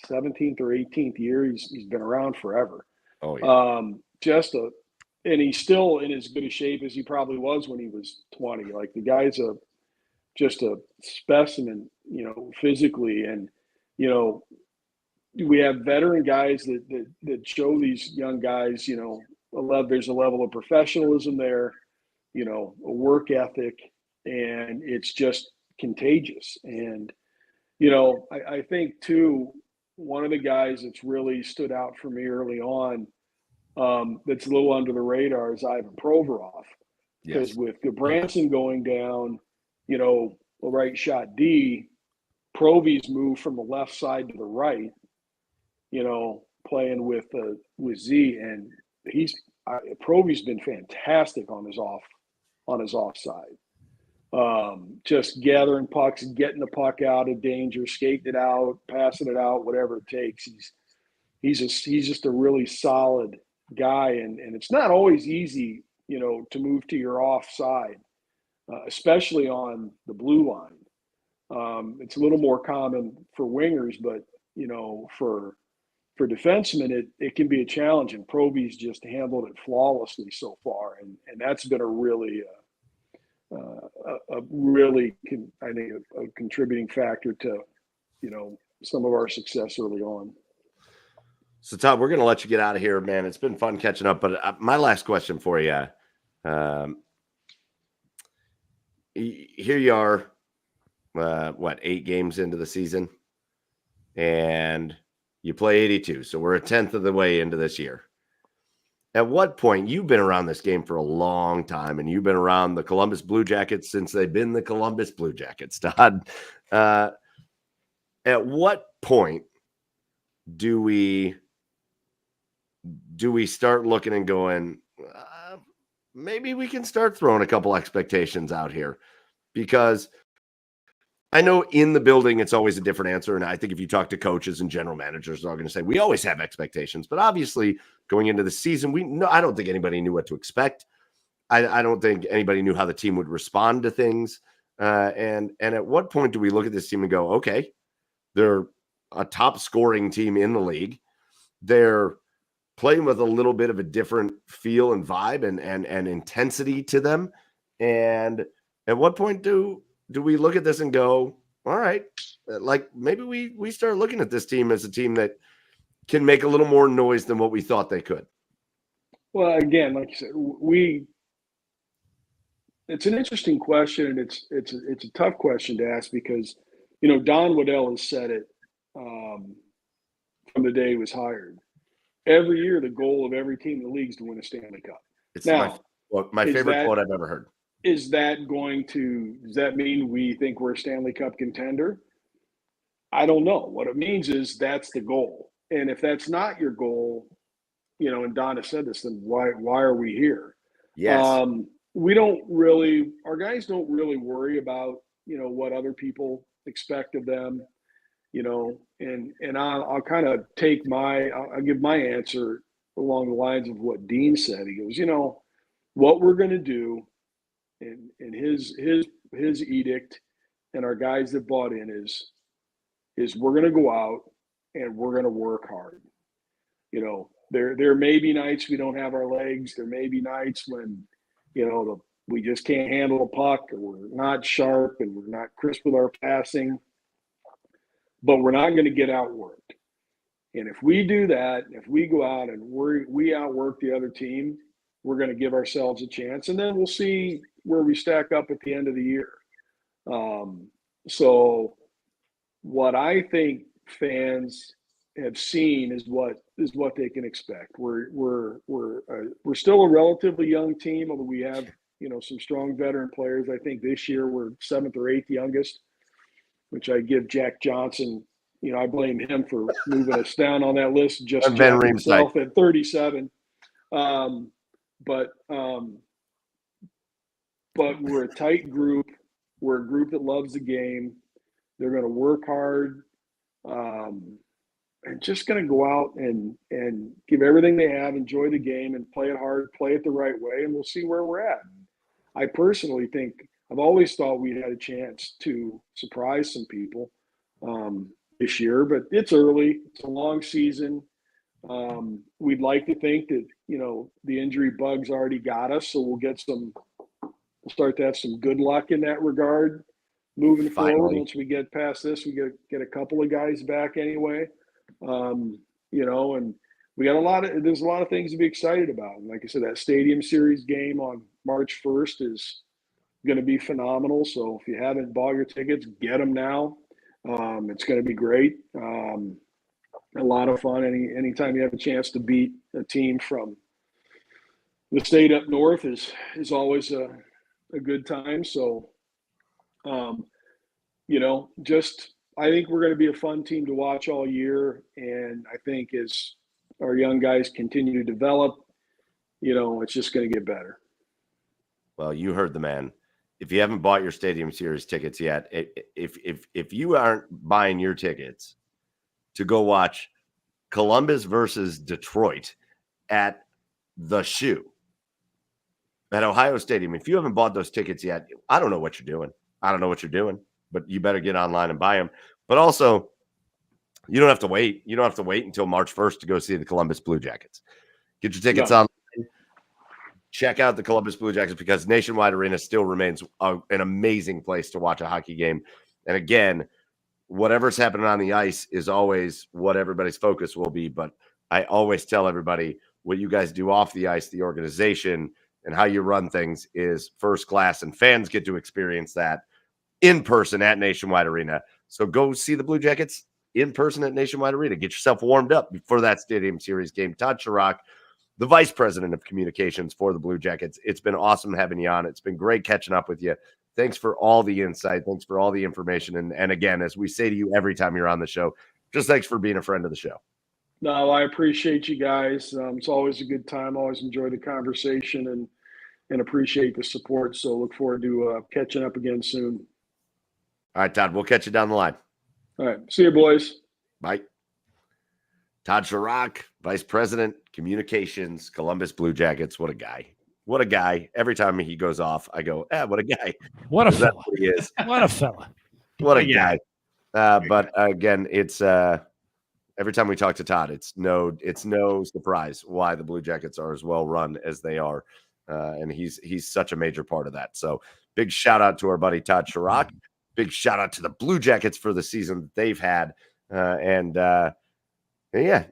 [SPEAKER 5] 17th or 18th year. He's been around forever.
[SPEAKER 1] Oh, yeah.
[SPEAKER 5] And he's still in as good a shape as he probably was when he was 20. Like, the guy's just a specimen, physically. And, we have veteran guys that show these young guys, there's a level of professionalism there, a work ethic, and it's just contagious. And, I think too, one of the guys that's really stood out for me early on, that's a little under the radar, is Ivan Provorov. Because
[SPEAKER 1] Yes.
[SPEAKER 5] with Gabranson going down, the right shot D, Provy's moved from the left side to the right, playing with Z, and Provy's been fantastic on his offside. Just gathering pucks, getting the puck out of danger, skating it out, passing it out, whatever it takes. He's just a really solid guy, and it's not always easy, to move to your offside, especially on the blue line. It's a little more common for wingers, but for defensemen, it can be a challenge, and Proby's just handled it flawlessly so far, and that's been a really I think a contributing factor to some of our success early on.
[SPEAKER 1] So, Todd, we're going to let you get out of here, man. It's been fun catching up, but my last question for you. Here you are, 8 games into the season, and you play 82. So we're a 10th of the way into this year. At what point, you've been around this game for a long time, and you've been around the Columbus Blue Jackets since they've been the Columbus Blue Jackets, Todd. At what point do we start looking and going, maybe we can start throwing a couple expectations out here? Because I know in the building, it's always a different answer. And I think if you talk to coaches and general managers, they're going to say, we always have expectations. But obviously, going into the season, I don't think anybody knew what to expect. I don't think anybody knew how the team would respond to things. And at what point do we look at this team and go, okay, they're a top scoring team in the league. They're playing with a little bit of a different feel and vibe and intensity to them. And at what point do we look at this and go, all right, like maybe we start looking at this team as a team that can make a little more noise than what we thought they could?
[SPEAKER 5] Well, again, like you said, it's an interesting question, and it's a tough question to ask because, Don Waddell has said it from the day he was hired. Every year, the goal of every team in the league is to win a Stanley Cup.
[SPEAKER 1] It's my favorite quote I've ever heard.
[SPEAKER 5] Does that mean we think we're a Stanley Cup contender? I don't know. What it means is that's the goal. And if that's not your goal, and Donna said this, then why are we here?
[SPEAKER 1] Yes.
[SPEAKER 5] Our guys don't really worry about, what other people expect of them, and I'll kind of I'll give my answer along the lines of what Dean said. He goes, what we're going to do, and his edict and our guys that bought in is we're going to go out and we're going to work hard. You know, there may be nights we don't have our legs. There may be nights when, you know, we just can't handle a puck, or we're not sharp and we're not crisp with our passing. But we're not going to get outworked. And if we do that, if we go out and we outwork the other team, we're going to give ourselves a chance. And then we'll see where we stack up at the end of the year. So what I think fans have seen is what they can expect. We're still a relatively young team, although we have, you know, some strong veteran players. I think this year we're 7th or 8th youngest, which I give Jack Johnson, you know, I blame him for moving us down on that list, just Jack himself at 37. But we're a tight group. We're a group that loves the game. They're going to work hard, and just going to go out and give everything they have, enjoy the game, and play it hard, play it the right way, and we'll see where we're at. I personally think, I've always thought we had a chance to surprise some people this year, but it's early. It's a long season. We'd like to think that, you know, the injury bug's already got us, so we'll start to have some good luck in that regard moving forward. Once we get past this, we get a couple of guys back anyway. You know, and we got there's a lot of things to be excited about. And like I said, that Stadium Series game on March 1st is going to be phenomenal. So if you haven't bought your tickets, get them now. It's going to be great. A lot of fun. Anytime you have a chance to beat a team from the state up north is always a good time. So, you know, I think we're going to be a fun team to watch all year. And I think as our young guys continue to develop, you know, it's just going to get better.
[SPEAKER 1] Well, you heard the man. If you haven't bought your Stadium Series tickets yet, if you aren't buying your tickets to go watch Columbus versus Detroit at the Shoe at Ohio Stadium, if you haven't bought those tickets yet, I don't know what you're doing. But you better get online and buy them. But also, you don't have to wait. You don't have to wait until March 1st to go see the Columbus Blue Jackets. Get your tickets online. Check out the Columbus Blue Jackets, because Nationwide Arena still remains an amazing place to watch a hockey game. And again, whatever's happening on the ice is always what everybody's focus will be. But I always tell everybody, what you guys do off the ice, the organization, and how you run things is first class, and fans get to experience that in person at Nationwide Arena. So go see the Blue Jackets in person at Nationwide Arena. Get yourself warmed up for that Stadium Series game. Todd Sharrock, the Vice President of Communications for the Blue Jackets. It's been awesome having you on. It's been great catching up with you. Thanks for all the insight. Thanks for all the information. And again, as we say to you every time you're on the show, just thanks for being a friend of the show.
[SPEAKER 5] No, I appreciate you guys. It's always a good time. Always enjoy the conversation and appreciate the support. So look forward to catching up again soon.
[SPEAKER 1] All right, Todd, we'll catch you down the line.
[SPEAKER 5] All right. See you, boys.
[SPEAKER 1] Bye. Todd Sharrock, Vice President, Communications, Columbus Blue Jackets. What a guy. What a guy. Every time he goes off, I go, what a guy.
[SPEAKER 2] What a fella.
[SPEAKER 1] What he is.
[SPEAKER 2] What a fella.
[SPEAKER 1] What a guy. But again, it's every time we talk to Todd, it's no surprise why the Blue Jackets are as well run as they are. And he's such a major part of that. So big shout out to our buddy Todd Sharrock. Big shout out to the Blue Jackets for the season that they've had. Yeah,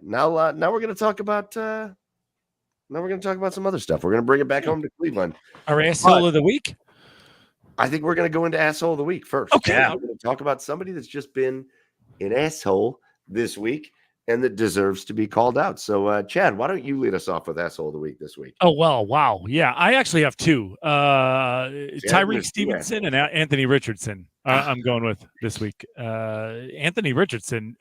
[SPEAKER 1] now we're going to talk about some other stuff. We're going to bring it back home to Cleveland.
[SPEAKER 2] Our asshole of the week?
[SPEAKER 1] I think we're going to go into asshole of the week first.
[SPEAKER 2] Okay.
[SPEAKER 1] Yeah, we're going to talk about somebody that's just been an asshole this week and that deserves to be called out. So, Chad, why don't you lead us off with asshole of the week this week?
[SPEAKER 2] Oh, well, wow. Yeah, I actually have two. Tyreek Stevenson and Anthony Richardson. I'm going with this week. Anthony Richardson.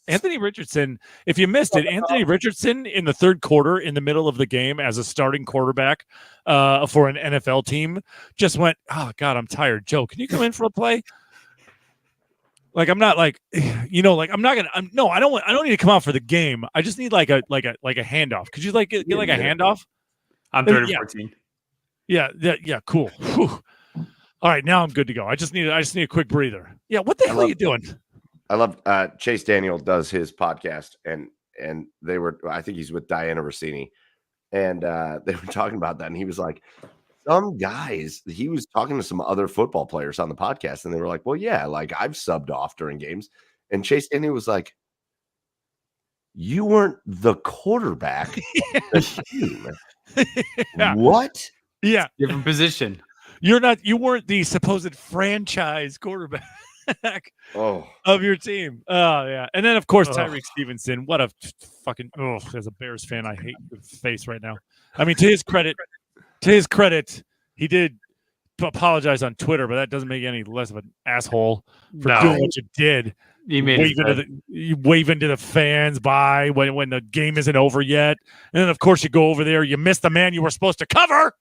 [SPEAKER 2] Anthony Richardson, if you missed it, Anthony Richardson in the third quarter, in the middle of the game as a starting quarterback for an NFL team, just went, oh, God, I'm tired. Joe, can you come in for a play? Like, I'm not like, I'm not going to, no, I don't need to come out for the game. I just need like a handoff. Could you get a handoff?
[SPEAKER 3] I'm 3-14.
[SPEAKER 2] Yeah, cool. Whew. All right, now I'm good to go. I just need a quick breather. Yeah, what the hell are you doing?
[SPEAKER 1] I love Chase Daniel does his podcast, and they were, I think he's with Diana Rossini, and they were talking about that, and he was like, some guys, he was talking to some other football players on the podcast, and they were like, well, yeah, like I've subbed off during games, and Chase Daniel was like, you weren't the quarterback of the team.
[SPEAKER 2] Yeah.
[SPEAKER 1] What?
[SPEAKER 2] Yeah.
[SPEAKER 3] Different position.
[SPEAKER 2] You weren't the supposed franchise quarterback of your team. Oh, yeah. And then, of course, Tyreek Stevenson. What a fucking, as a Bears fan, I hate the face right now. I mean, to his credit, he did apologize on Twitter, but that doesn't make you any less of an asshole for doing what you did.
[SPEAKER 3] You
[SPEAKER 2] wave into the fans by when the game isn't over yet. And then, of course, you go over there. You missed the man you were supposed to cover.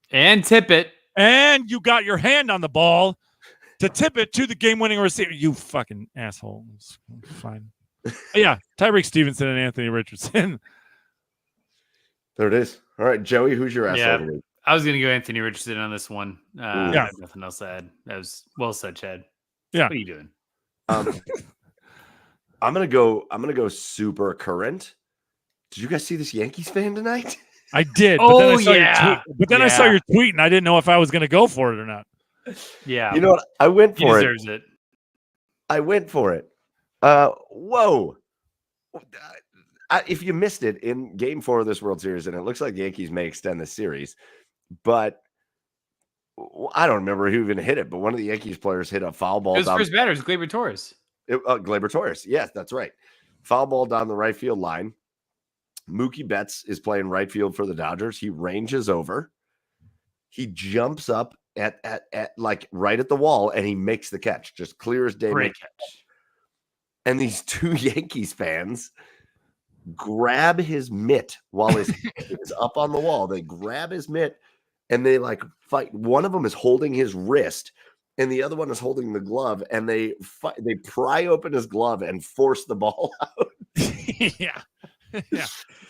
[SPEAKER 3] And tip it.
[SPEAKER 2] And you got your hand on the ball to tip it to the game-winning receiver. You fucking asshole. It's fine. Yeah, Tyreek Stevenson and Anthony Richardson.
[SPEAKER 1] There it is. All right, Joey, who's your asshole?
[SPEAKER 3] Yeah, I was going to go Anthony Richardson on this one. I have nothing else to add. That was well said, Chad.
[SPEAKER 2] Yeah.
[SPEAKER 3] What are you doing?
[SPEAKER 1] I'm gonna go super current. Did you guys see this Yankees fan tonight?
[SPEAKER 2] I did. But then I saw your tweet. But then I saw your tweet, and I didn't know if I was going to go for it or not.
[SPEAKER 3] Yeah.
[SPEAKER 1] You know what? I went for it.
[SPEAKER 3] He deserves it.
[SPEAKER 1] I went for it. Whoa. If you missed it in Game 4 of this World Series, and it looks like the Yankees may extend this series, but I don't remember who even hit it, but one of the Yankees players hit a foul ball.
[SPEAKER 3] It was first batter. It was Gleyber Torres.
[SPEAKER 1] Gleyber Torres. Yes, that's right. Foul ball down the right field line. Mookie Betts is playing right field for the Dodgers. He ranges over. He jumps up at like right at the wall, and he makes the catch. Just clear as day.
[SPEAKER 3] Great catch.
[SPEAKER 1] And these two Yankees fans grab his mitt while his head is up on the wall. They grab his mitt and they like fight. One of them is holding his wrist and the other one is holding the glove, and they fight. They pry open his glove and force the ball out.
[SPEAKER 2] Yeah.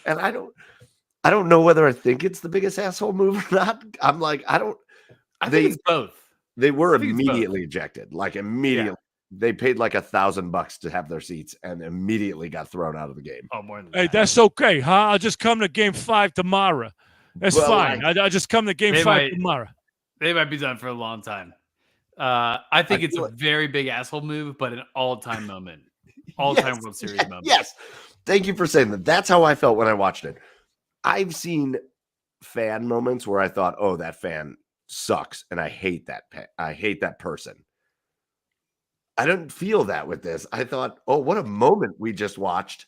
[SPEAKER 1] And I don't know whether I think it's the biggest asshole move or not. I'm like, I
[SPEAKER 3] think it's both.
[SPEAKER 1] They were immediately ejected. Like immediately. Yeah. They paid like $1,000 to have their seats and immediately got thrown out of the game.
[SPEAKER 3] Oh, more than
[SPEAKER 2] that. Hey, that's okay, huh? I'll just come to Game 5 tomorrow. That's fine. I'll just come to Game 5 tomorrow.
[SPEAKER 3] They might be done for a long time. I think it's a very big asshole move, but an all-time moment. All-time World Series moment.
[SPEAKER 1] Yes. Thank you for saying that. That's how I felt when I watched it. I've seen fan moments where I thought, oh, that fan sucks, and I hate that person. I didn't feel that with this. I thought, oh, what a moment we just watched.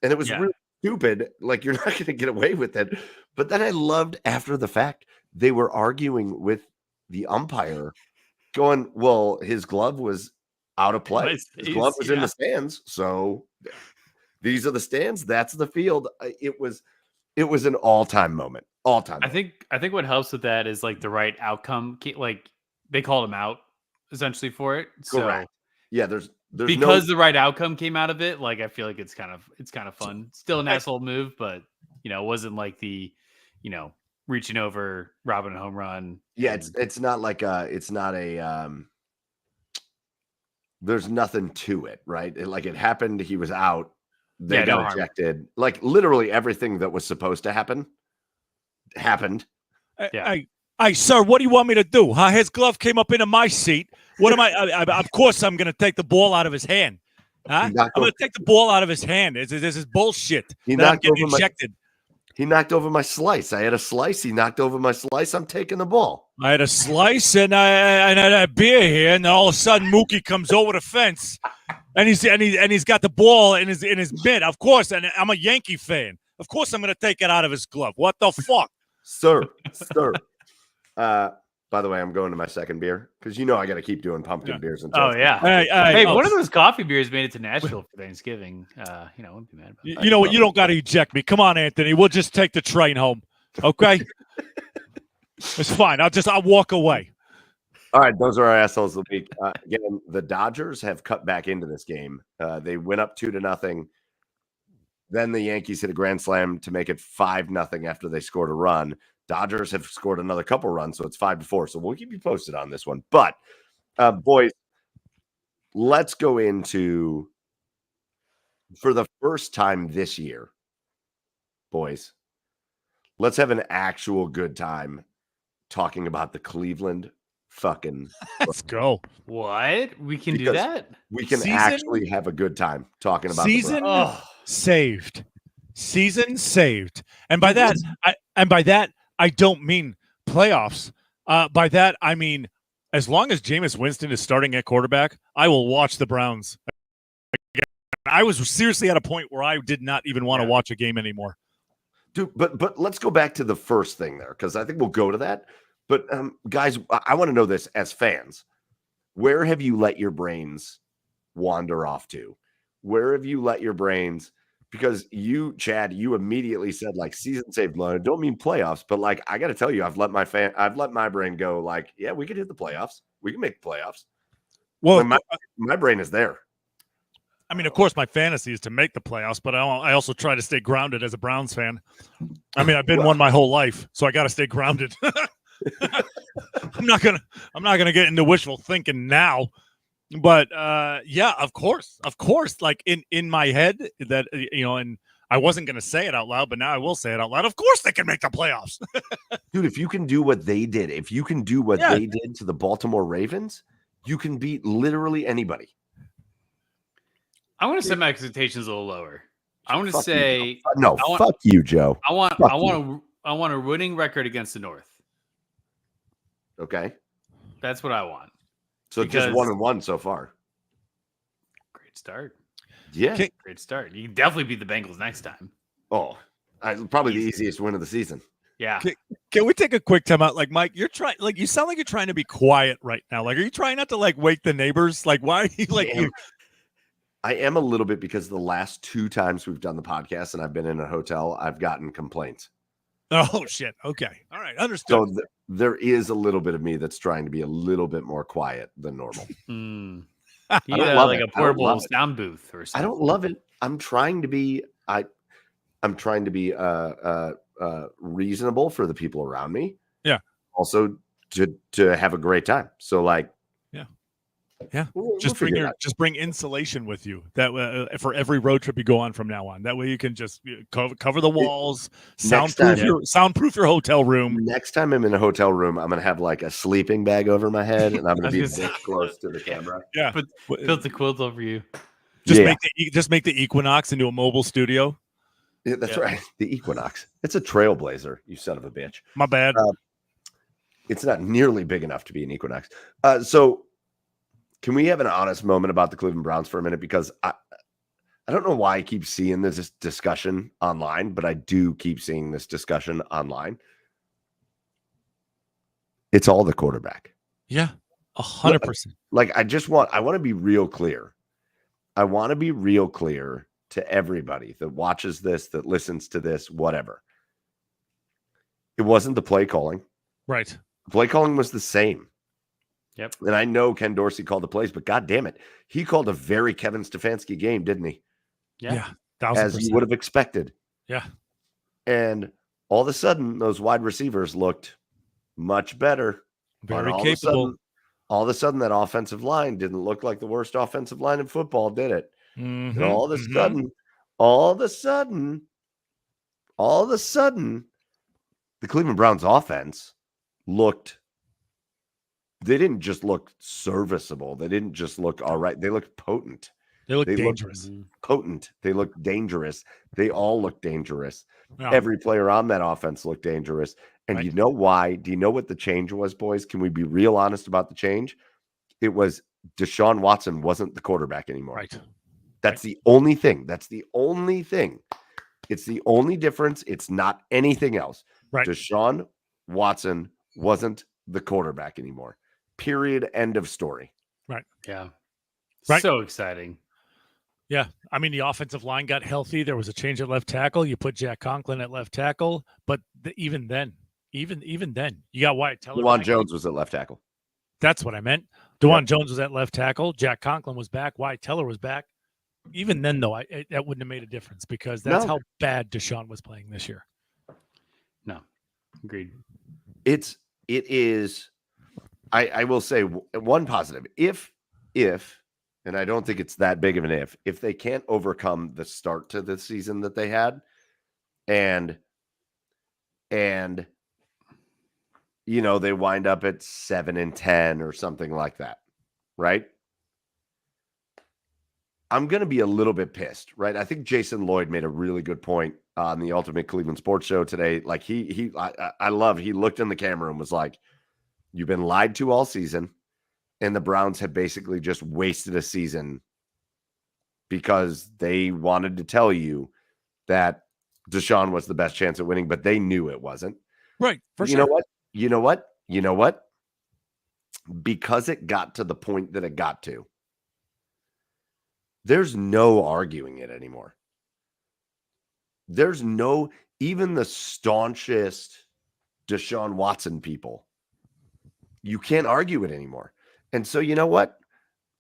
[SPEAKER 1] And it was really stupid. Like, you're not going to get away with it. But then I loved, after the fact, they were arguing with the umpire, going, well, his glove was out of play. His glove was in the stands. So these are the stands. That's the field. It was an all-time moment. All-time.
[SPEAKER 3] I think what helps with that is like the right outcome. Like, they called him out essentially for it.
[SPEAKER 1] Correct. Yeah, there's
[SPEAKER 3] because the right outcome came out of it. Like, I feel like it's kind of fun. Still an asshole move, but it wasn't like the, reaching over, robbing a home run.
[SPEAKER 1] Yeah, it's not like there's nothing to it, right? It happened. He was out. They got ejected. Like literally everything that was supposed to happen happened.
[SPEAKER 2] Hey, sir, what do you want me to do? Huh? His glove came up into my seat. What am I of course, I'm going to take the ball out of his hand. Huh? I'm going to take the ball out of his hand. This is bullshit. I'm getting ejected.
[SPEAKER 1] He knocked over my slice. I had a slice. He knocked over my slice. I'm taking the ball.
[SPEAKER 2] I had a slice and I had a beer here, and then all of a sudden Mookie comes over the fence, and he's got the ball in his mitt. Of course, and I'm a Yankee fan. Of course, I'm going to take it out of his glove. What the fuck,
[SPEAKER 1] sir? By the way, I'm going to my second beer because I got to keep doing pumpkin beers until.
[SPEAKER 3] Oh yeah. Hey, one of those coffee beers made it to Nashville for Thanksgiving. I wouldn't be mad about that.
[SPEAKER 2] You know what? You don't got to eject me. Come on, Anthony. We'll just take the train home. Okay. It's fine. I'll walk away.
[SPEAKER 1] All right, those are our assholes of the week. Again, the Dodgers have cut back into this game. They went up 2-0. Then the Yankees hit a grand slam to make it 5-0 after they scored a run. Dodgers have scored another couple runs, so it's 5-4. So we'll keep you posted on this one. But, boys, let's go into, for the first time this year, boys, let's have an actual good time talking about the Cleveland fucking.
[SPEAKER 2] Let's go.
[SPEAKER 3] What? We can do
[SPEAKER 1] Because
[SPEAKER 3] that?
[SPEAKER 1] We can
[SPEAKER 2] Season-
[SPEAKER 1] actually have a good time talking about the
[SPEAKER 2] Season
[SPEAKER 1] Browns.
[SPEAKER 3] Oh,
[SPEAKER 2] saved. Season saved. And by that, I don't mean playoffs. By that, I mean as long as Jameis Winston is starting at quarterback, I will watch the Browns. I was seriously at a point where I did not even want to watch a game anymore.
[SPEAKER 1] Dude, but let's go back to the first thing there, because I think we'll go to that. But guys, I want to know this as fans. Where have you let your brains wander off to? Where have you let your brains? Because you, Chad, you immediately said like season saved. I don't mean playoffs, but like I got to tell you, I've let my brain go. Like, yeah, we could hit the playoffs. We can make the playoffs.
[SPEAKER 2] Well,
[SPEAKER 1] Like, my brain is there.
[SPEAKER 2] I mean, of course, my fantasy is to make the playoffs, but I also try to stay grounded as a Browns fan. I mean, I've been one my whole life, so I got to stay grounded. I'm not gonna get into wishful thinking now, but yeah, of course, like in my head that and I wasn't gonna say it out loud, but now I will say it out loud. Of course, they can make the playoffs,
[SPEAKER 1] Dude. If you can do what they did, if you can do what they did to the Baltimore Ravens, you can beat literally anybody.
[SPEAKER 3] I want to set my expectations a little lower. I want to
[SPEAKER 1] Fuck
[SPEAKER 3] say
[SPEAKER 1] no. Fuck you, Joe.
[SPEAKER 3] I want a winning record against the North.
[SPEAKER 1] Okay,
[SPEAKER 3] That's what I want.
[SPEAKER 1] so just 1-1 so far.
[SPEAKER 3] Great start.
[SPEAKER 1] Yeah.
[SPEAKER 3] Great start. You can definitely beat the Bengals next time.
[SPEAKER 1] Oh, probably the easiest win of the season.
[SPEAKER 3] Yeah.
[SPEAKER 2] Can we take a quick time out? Like, Mike, you sound like you're trying to be quiet right now. Like, are you trying not to like wake the neighbors? Like, why are you like
[SPEAKER 1] I am a little bit, because the last 2 times we've done the podcast and I've been in a hotel, I've gotten complaints.
[SPEAKER 2] Oh shit. Okay. All right. Understood.
[SPEAKER 1] So there is a little bit of me that's trying to be a little bit more quiet than normal.
[SPEAKER 3] Yeah, like
[SPEAKER 1] it.
[SPEAKER 3] a portable sound booth or something.
[SPEAKER 1] I don't love it. I'm trying to be reasonable for the people around me.
[SPEAKER 2] Yeah.
[SPEAKER 1] Also to have a great time. So like,
[SPEAKER 2] yeah.
[SPEAKER 1] we'll
[SPEAKER 2] Just bring insulation with you. That for every road trip you go on from now on. That way you can just cover the walls, soundproof your hotel room.
[SPEAKER 1] Next time I'm in a hotel room, I'm gonna have like a sleeping bag over my head, and I'm gonna be this close to the camera.
[SPEAKER 2] Yeah,
[SPEAKER 3] built the quilt over you.
[SPEAKER 2] Just make the Equinox into a mobile studio.
[SPEAKER 1] Yeah, that's right. The Equinox. It's a trailblazer. You son of a bitch.
[SPEAKER 2] My bad.
[SPEAKER 1] It's not nearly big enough to be an Equinox. So can we have an honest moment about the Cleveland Browns for a minute? Because I don't know why I keep seeing this discussion online, but I do keep seeing this discussion online. It's all the quarterback.
[SPEAKER 2] Yeah, 100%.
[SPEAKER 1] Like I want to be real clear. I want to be real clear to everybody that watches this, that listens to this, whatever. It wasn't the play calling.
[SPEAKER 2] Right.
[SPEAKER 1] The play calling was the same.
[SPEAKER 3] Yep.
[SPEAKER 1] And I know Ken Dorsey called the plays, but God damn it, he called a very Kevin Stefanski game, didn't he?
[SPEAKER 3] Yeah.
[SPEAKER 2] 1000%.
[SPEAKER 1] As you would have expected.
[SPEAKER 2] Yeah.
[SPEAKER 1] And all of a sudden, those wide receivers looked much better.
[SPEAKER 2] Very capable.
[SPEAKER 1] All of a sudden, that offensive line didn't look like the worst offensive line in football, did it?
[SPEAKER 2] Mm-hmm.
[SPEAKER 1] And all of a sudden, the Cleveland Browns offense looked. They didn't just look serviceable. They didn't just look all right. They looked potent.
[SPEAKER 2] They look dangerous.
[SPEAKER 1] Potent. They look dangerous. They all look dangerous.
[SPEAKER 2] Yeah.
[SPEAKER 1] Every player on that offense looked dangerous. And you know why? Do you know what the change was, boys? Can we be real honest about the change? It was Deshaun Watson wasn't the quarterback anymore.
[SPEAKER 2] Right.
[SPEAKER 1] That's the only thing. That's the only thing. It's the only difference. It's not anything else.
[SPEAKER 2] Right.
[SPEAKER 1] Deshaun Watson wasn't the quarterback anymore. Period. End of story.
[SPEAKER 2] Right.
[SPEAKER 3] Yeah.
[SPEAKER 2] Right.
[SPEAKER 3] So exciting.
[SPEAKER 2] Yeah. I mean, the offensive line got healthy. There was a change at left tackle. You put Jack Conklin at left tackle. But even then, you got Wyatt Teller.
[SPEAKER 1] DeJuan Jones was at left tackle.
[SPEAKER 2] That's what I meant. DeJuan Jones was at left tackle. Jack Conklin was back. Wyatt Teller was back. Even then, though, that wouldn't have made a difference because that's how bad Deshaun was playing this year.
[SPEAKER 3] No. Agreed.
[SPEAKER 1] It is. I will say one positive. If and I don't think it's that big of an if they can't overcome the start to the season that they had, and they wind up at 7-10 or something like that, right? I'm going to be a little bit pissed, right? I think Jason Lloyd made a really good point on the Ultimate Cleveland Sports Show today. Like he looked in the camera and was like, "You've been lied to all season, and the Browns have basically just wasted a season because they wanted to tell you that Deshaun was the best chance at winning, but they knew it wasn't."
[SPEAKER 2] Right. For
[SPEAKER 1] You
[SPEAKER 2] sure.
[SPEAKER 1] know what? Because it got to the point that it got to, there's no arguing it anymore. There's no, even the staunchest Deshaun Watson people, you can't argue it anymore. And so, you know what?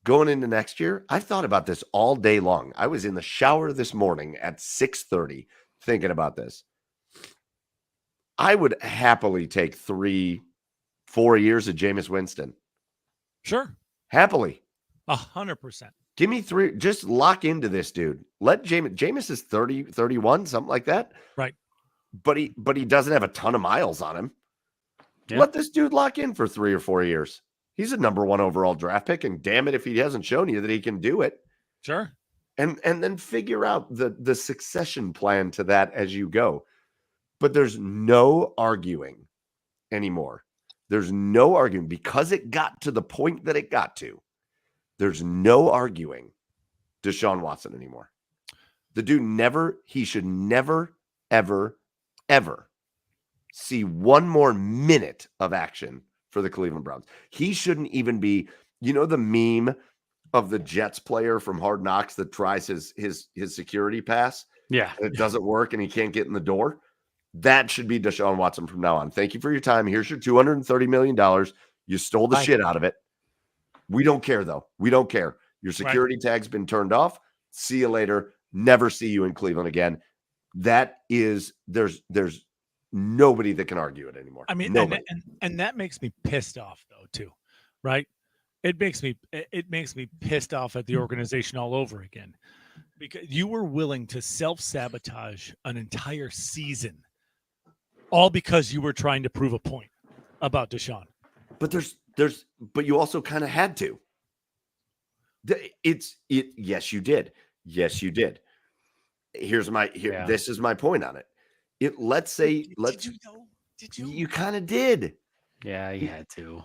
[SPEAKER 1] Going into next year, I've thought about this all day long. I was in the shower this morning at 6:30 thinking about this. I would happily take 3-4 years of Jameis Winston.
[SPEAKER 2] Sure.
[SPEAKER 1] Happily.
[SPEAKER 2] 100%.
[SPEAKER 1] Give me 3. Just lock into this dude. Let Jameis is 30, 31, something like that.
[SPEAKER 2] Right.
[SPEAKER 1] But he doesn't have a ton of miles on him.
[SPEAKER 3] Yeah.
[SPEAKER 1] Let this dude lock in for 3 or 4 years. He's a number 1 overall draft pick, and damn it if he hasn't shown you that he can do it.
[SPEAKER 2] Sure.
[SPEAKER 1] And then figure out the succession plan to that as you go. But there's no arguing anymore. There's no arguing because it got to the point that it got to. There's no arguing Deshaun Watson anymore. The dude he should never, ever, ever see one more minute of action for the Cleveland Browns. He shouldn't even be, the meme of the Jets player from Hard Knocks that tries his security pass.
[SPEAKER 3] Yeah.
[SPEAKER 1] And it doesn't work and he can't get in the door. That should be Deshaun Watson from now on. Thank you for your time. Here's your $230 million. You stole the shit out of it. We don't care, though. We don't care. Your security tag's been turned off. See you later. Never see you in Cleveland again. That is, there's nobody that can argue it anymore.
[SPEAKER 2] I mean,
[SPEAKER 1] nobody.
[SPEAKER 2] And that makes me pissed off, though, too, right? It makes me pissed off at the organization all over again, because you were willing to self-sabotage an entire season, all because you were trying to prove a point about Deshaun.
[SPEAKER 1] But but you also kind of had to. Yes, you did. Yes, you did. This is my point on it. Did you? You kind of did.
[SPEAKER 3] Yeah, you had to.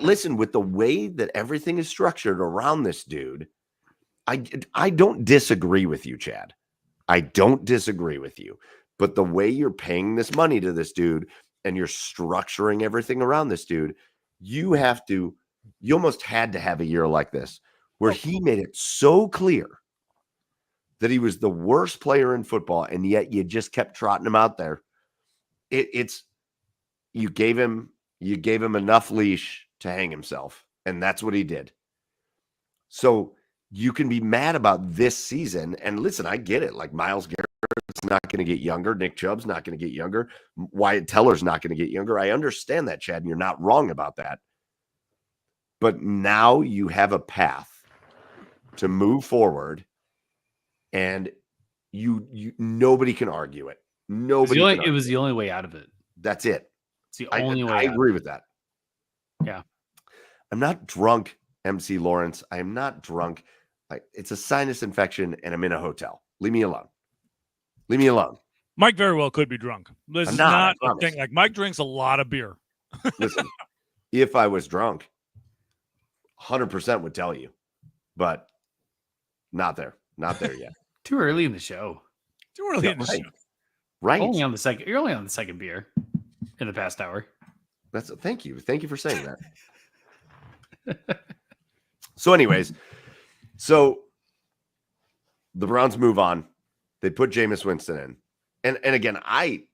[SPEAKER 1] Listen, with the way that everything is structured around this dude, I don't disagree with you, Chad. I don't disagree with you. But the way you're paying this money to this dude and you're structuring everything around this dude, you almost had to have a year like this where he made it so clear that he was the worst player in football, and yet you just kept trotting him out there. You gave him enough leash to hang himself, and that's what he did. So you can be mad about this season, and listen, I get it. Like Myles Garrett's not going to get younger, Nick Chubb's not going to get younger, Wyatt Teller's not going to get younger. I understand that, Chad, and you're not wrong about that. But now you have a path to move forward, and nobody can argue it. Nobody.
[SPEAKER 3] It was the only way out of it.
[SPEAKER 1] That's it.
[SPEAKER 3] It's the only way.
[SPEAKER 1] I agree with that.
[SPEAKER 3] Yeah.
[SPEAKER 1] I'm not drunk, MC Lawrence. I am not drunk. It's a sinus infection, and I'm in a hotel. Leave me alone. Leave me alone.
[SPEAKER 2] Mike very well could be drunk. This
[SPEAKER 1] I'm
[SPEAKER 2] is
[SPEAKER 1] not,
[SPEAKER 2] not a thing. Like, Mike drinks a lot of beer.
[SPEAKER 1] Listen, if I was drunk, 100% would tell you, but not there. Not there yet.
[SPEAKER 3] Too early in the show.
[SPEAKER 2] Too early in the show.
[SPEAKER 1] Right.
[SPEAKER 3] You're only on the second beer in the past hour.
[SPEAKER 1] Thank you. Thank you for saying that. So anyways, the Browns move on. They put Jameis Winston in. And again, I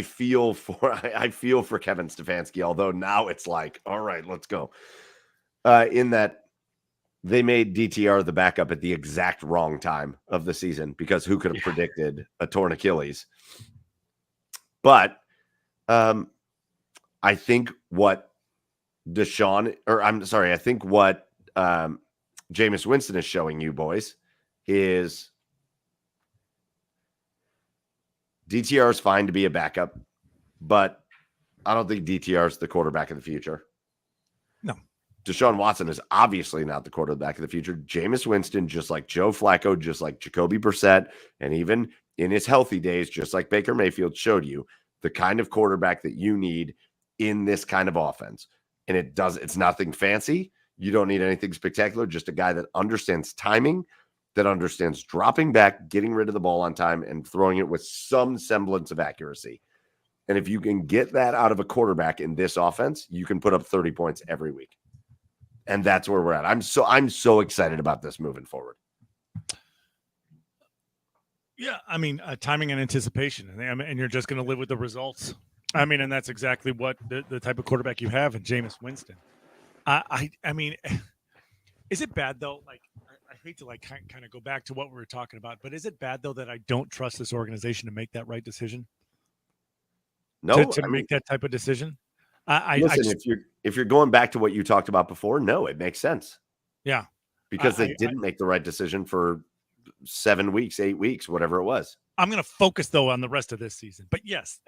[SPEAKER 1] feel for Kevin Stefanski, although now it's like, all right, let's go. In that they made DTR the backup at the exact wrong time of the season, because who could have predicted a torn Achilles? But I think what Jameis Winston is showing you, boys, is DTR is fine to be a backup, but I don't think DTR is the quarterback of the future.
[SPEAKER 2] No.
[SPEAKER 1] Deshaun Watson is obviously not the quarterback of the future. Jameis Winston, just like Joe Flacco, just like Jacoby Brissett, and even in his healthy days, just like Baker Mayfield showed you, the kind of quarterback that you need in this kind of offense. And it's nothing fancy. You don't need anything spectacular, just a guy that understands timing, that understands dropping back, getting rid of the ball on time, and throwing it with some semblance of accuracy. And if you can get that out of a quarterback in this offense, you can put up 30 points every week. And that's where we're at. I'm so excited about this moving forward.
[SPEAKER 2] Yeah, I mean, timing and anticipation, and you're just going to live with the results. I mean, and that's exactly what the type of quarterback you have in Jameis Winston. I mean, is it bad though? Like, I hate to like kind of go back to what we were talking about, but is it bad though that I don't trust this organization to make that right decision?
[SPEAKER 1] No,
[SPEAKER 2] to make that type of decision.
[SPEAKER 1] Listen, if you're going back to what you talked about before, no, it makes sense.
[SPEAKER 2] Yeah,
[SPEAKER 1] because they didn't make the right decision for 7 weeks, 8 weeks, whatever it was.
[SPEAKER 2] I'm going to focus though on the rest of this season. But yes,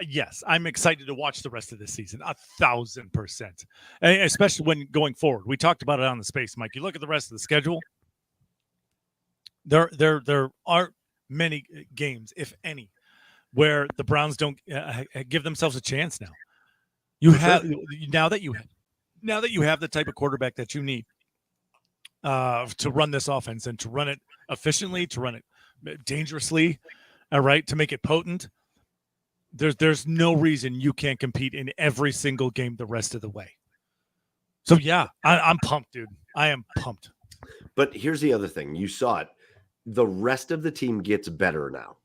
[SPEAKER 2] I'm excited to watch the rest of this season. 1,000%, and especially when going forward. We talked about it on the space, Mike. You look at the rest of the schedule. There aren't many games, if any, where the Browns don't give themselves a chance now. Now that you have the type of quarterback that you need to run this offense and to run it efficiently, to run it dangerously, all right, to make it potent. There's no reason you can't compete in every single game the rest of the way. So yeah, I'm pumped, dude. I am pumped.
[SPEAKER 1] But here's the other thing. You saw it. The rest of the team gets better now.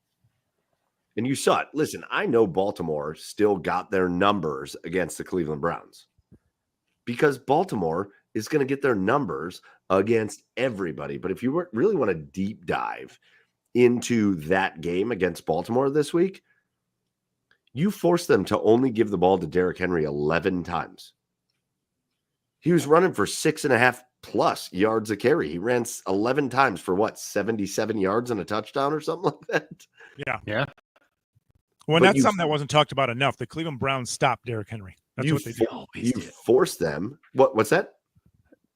[SPEAKER 1] And you saw it. Listen, I know Baltimore still got their numbers against the Cleveland Browns because Baltimore is going to get their numbers against everybody. But if you really want to deep dive into that game against Baltimore this week, you forced them to only give the ball to Derrick Henry 11 times. He was running for 6.5+ yards a carry. He ran 11 times for 77 yards and a touchdown or something like that.
[SPEAKER 2] Yeah. Well, that's something that wasn't talked about enough. The Cleveland Browns stopped Derrick Henry. That's what they do.
[SPEAKER 1] You force them. What's that?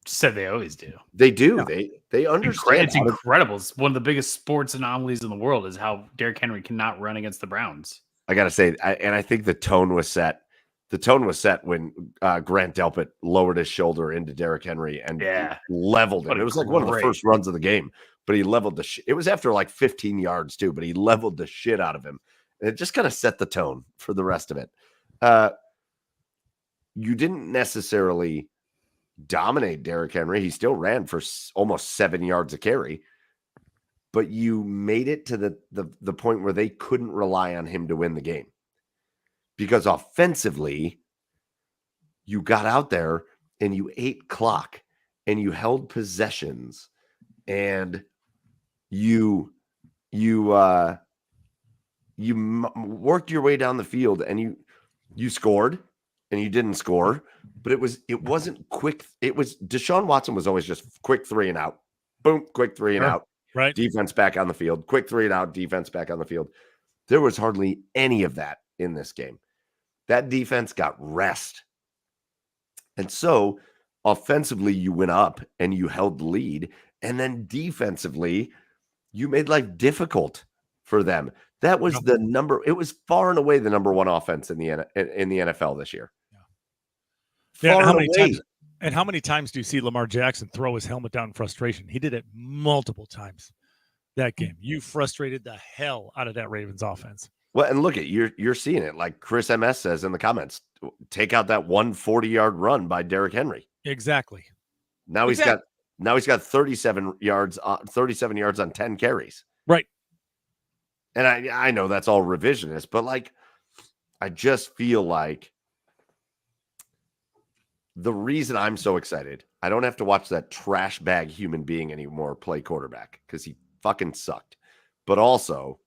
[SPEAKER 3] Said they always do.
[SPEAKER 1] They do. Yeah. They understand.
[SPEAKER 3] It's incredible. It's one of the biggest sports anomalies in the world is how Derrick Henry cannot run against the Browns.
[SPEAKER 1] I got to say, I think the tone was set. The tone was set when Grant Delpit lowered his shoulder into Derrick Henry and leveled it. It was like one of the first runs of the game, but he leveled the shit. It was after like 15 yards too, but he leveled the shit out of him. And it just kind of set the tone for the rest of it. You didn't necessarily dominate Derrick Henry. He still ran for almost 7 yards a carry, but you made it to the point where they couldn't rely on him to win the game. Because offensively, you got out there and you ate clock and you held possessions and you worked your way down the field and you scored and you didn't score, but it wasn't quick. It was Deshaun Watson was always just quick 3 and out. Boom, quick 3 and out.
[SPEAKER 2] Right.
[SPEAKER 1] Defense back on the field. Quick 3 and out, defense back on the field. There was hardly any of that in this game. That defense got rest. And so offensively, you went up and you held the lead. And then defensively, you made life difficult for them. That was it was far and away the number one offense in the NFL this year.
[SPEAKER 2] Yeah. How many times do you see Lamar Jackson throw his helmet down in frustration? He did it multiple times that game. You frustrated the hell out of that Ravens offense.
[SPEAKER 1] Well, and look at you're seeing it like Chris MS says in the comments. Take out that 140-yard run by Derrick Henry.
[SPEAKER 2] Exactly.
[SPEAKER 1] Now he's got 37 yards on 10 carries.
[SPEAKER 2] Right.
[SPEAKER 1] And I know that's all revisionist, but like I just feel like the reason I'm so excited, I don't have to watch that trash bag human being anymore play quarterback because he fucking sucked. But also,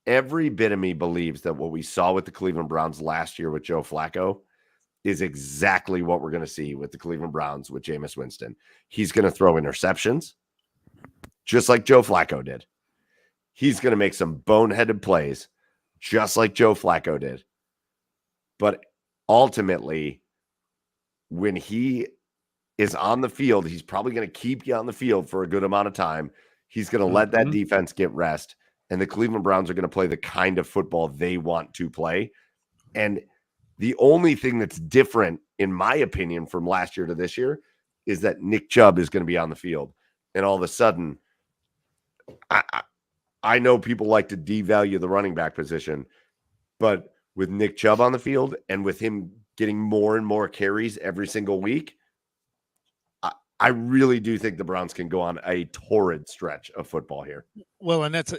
[SPEAKER 1] every bit of me believes that what we saw with the Cleveland Browns last year with Joe Flacco is exactly what we're going to see with the Cleveland Browns with Jameis Winston. He's going to throw interceptions, just like Joe Flacco did. He's going to make some boneheaded plays, just like Joe Flacco did. But ultimately, when he is on the field, he's probably going to keep you on the field for a good amount of time. He's going to let that defense get rest, and the Cleveland Browns are going to play the kind of football they want to play. And the only thing that's different, in my opinion, from last year to this year is that Nick Chubb is going to be on the field. And all of a sudden, I know people like to devalue the running back position, but with Nick Chubb on the field and with him getting more and more carries every single week, I really do think the Browns can go on a torrid stretch of football here.
[SPEAKER 2] Well, and that's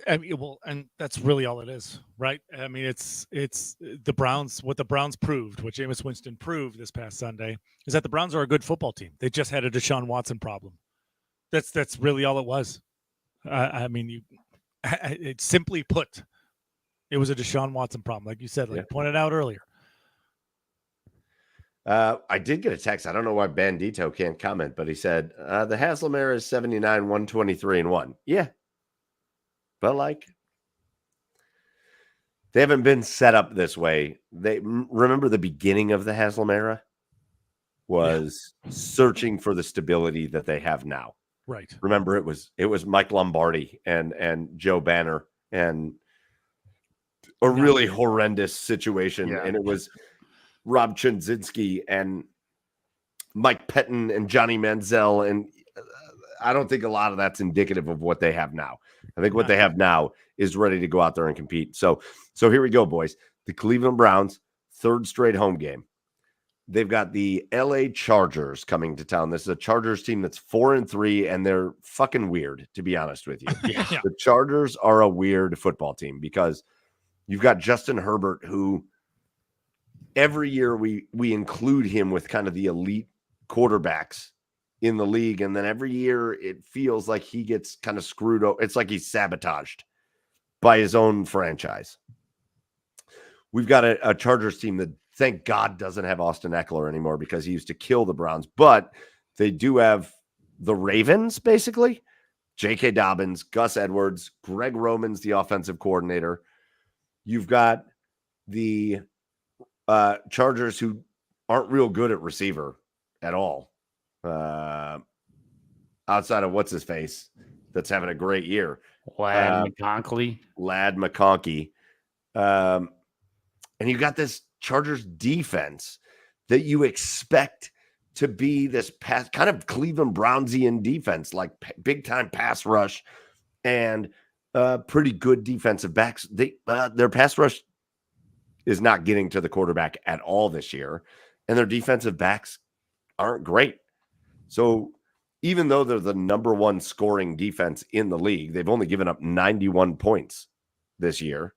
[SPEAKER 2] really all it is, right? I mean, it's the Browns. What the Browns proved, what Jameis Winston proved this past Sunday, is that the Browns are a good football team. They just had a Deshaun Watson problem. That's really all it was. I mean, it simply put, it was a Deshaun Watson problem, like you said, like pointed out earlier.
[SPEAKER 1] I did get a text. I don't know why Bandito can't comment, but he said the Haslam era is 79, 123, and 1. Yeah. But like, they haven't been set up this way. They remember the beginning of the Haslam era was searching for the stability that they have now.
[SPEAKER 2] Right.
[SPEAKER 1] Remember, it was Mike Lombardi and Joe Banner and a really horrendous situation.
[SPEAKER 3] Yeah.
[SPEAKER 1] And it was Rob Chudzinski and Mike Pettin and Johnny Manziel. And I don't think a lot of that's indicative of what they have now. I think what they have now is ready to go out there and compete. So here we go, boys. The Cleveland Browns, third straight home game. They've got the LA Chargers coming to town. This is a Chargers team that's 4-3, and they're fucking weird, to be honest with you. The Chargers are a weird football team because you've got Justin Herbert, who every year we include him with kind of the elite quarterbacks in the league, and then every year it feels like he gets kind of screwed over. It's like he's sabotaged by his own franchise. We've got a Chargers team that, thank God, doesn't have Austin Eckler anymore because he used to kill the Browns, but they do have the Ravens, basically. J.K. Dobbins, Gus Edwards, Greg Roman's the offensive coordinator. You've got the Chargers, who aren't real good at receiver at all. Outside of what's his face, that's having a great year.
[SPEAKER 3] Lad McConkey.
[SPEAKER 1] And you got this Chargers defense that you expect to be this kind of Cleveland Brownsian defense, like big time pass rush and pretty good defensive backs. Their pass rush is not getting to the quarterback at all this year, and their defensive backs aren't great. So even though they're the number one scoring defense in the league, they've only given up 91 points this year.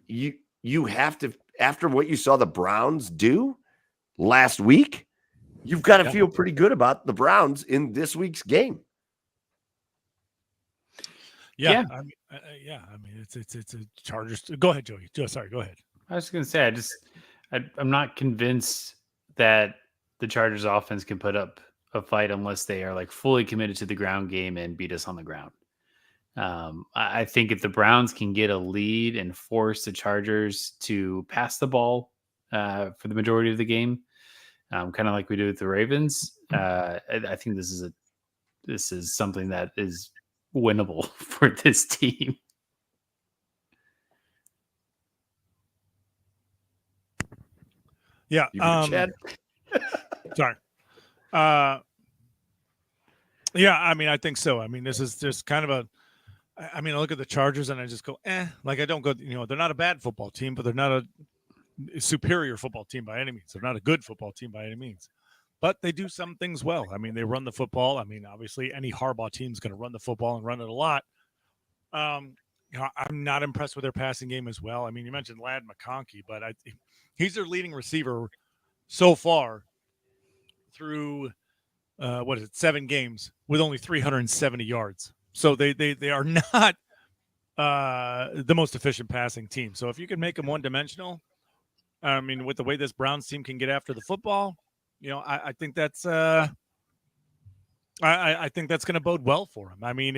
[SPEAKER 1] You have to, after what you saw the Browns do last week, you've got to feel pretty good about the Browns in this week's game.
[SPEAKER 2] Yeah. I mean, it's a Chargers. Go ahead, Joey. Sorry, go ahead.
[SPEAKER 3] I was going to say, I'm not convinced that the Chargers offense can put up a fight unless they are like fully committed to the ground game and beat us on the ground. I think if the Browns can get a lead and force the Chargers to pass the ball for the majority of the game, kind of like we do with the Ravens, I think this is something that is winnable for this team.
[SPEAKER 2] Yeah.
[SPEAKER 1] Chad?
[SPEAKER 2] Sorry. Yeah, I mean, I think so. I mean, this is just kind of I look at the Chargers and I just go, like I don't go, they're not a bad football team, but they're not a superior football team by any means. They're not a good football team by any means, but they do some things well. I mean, they run the football. I mean, obviously any Harbaugh team is going to run the football and run it a lot. I'm not impressed with their passing game as well. I mean, you mentioned Lad McConkey, but he's their leading receiver so far through 7 games with only 370 yards. So they are not the most efficient passing team. So if you can make them one-dimensional, I mean, with the way this Browns team can get after the football, I think that's I think that's going to bode well for him. I mean,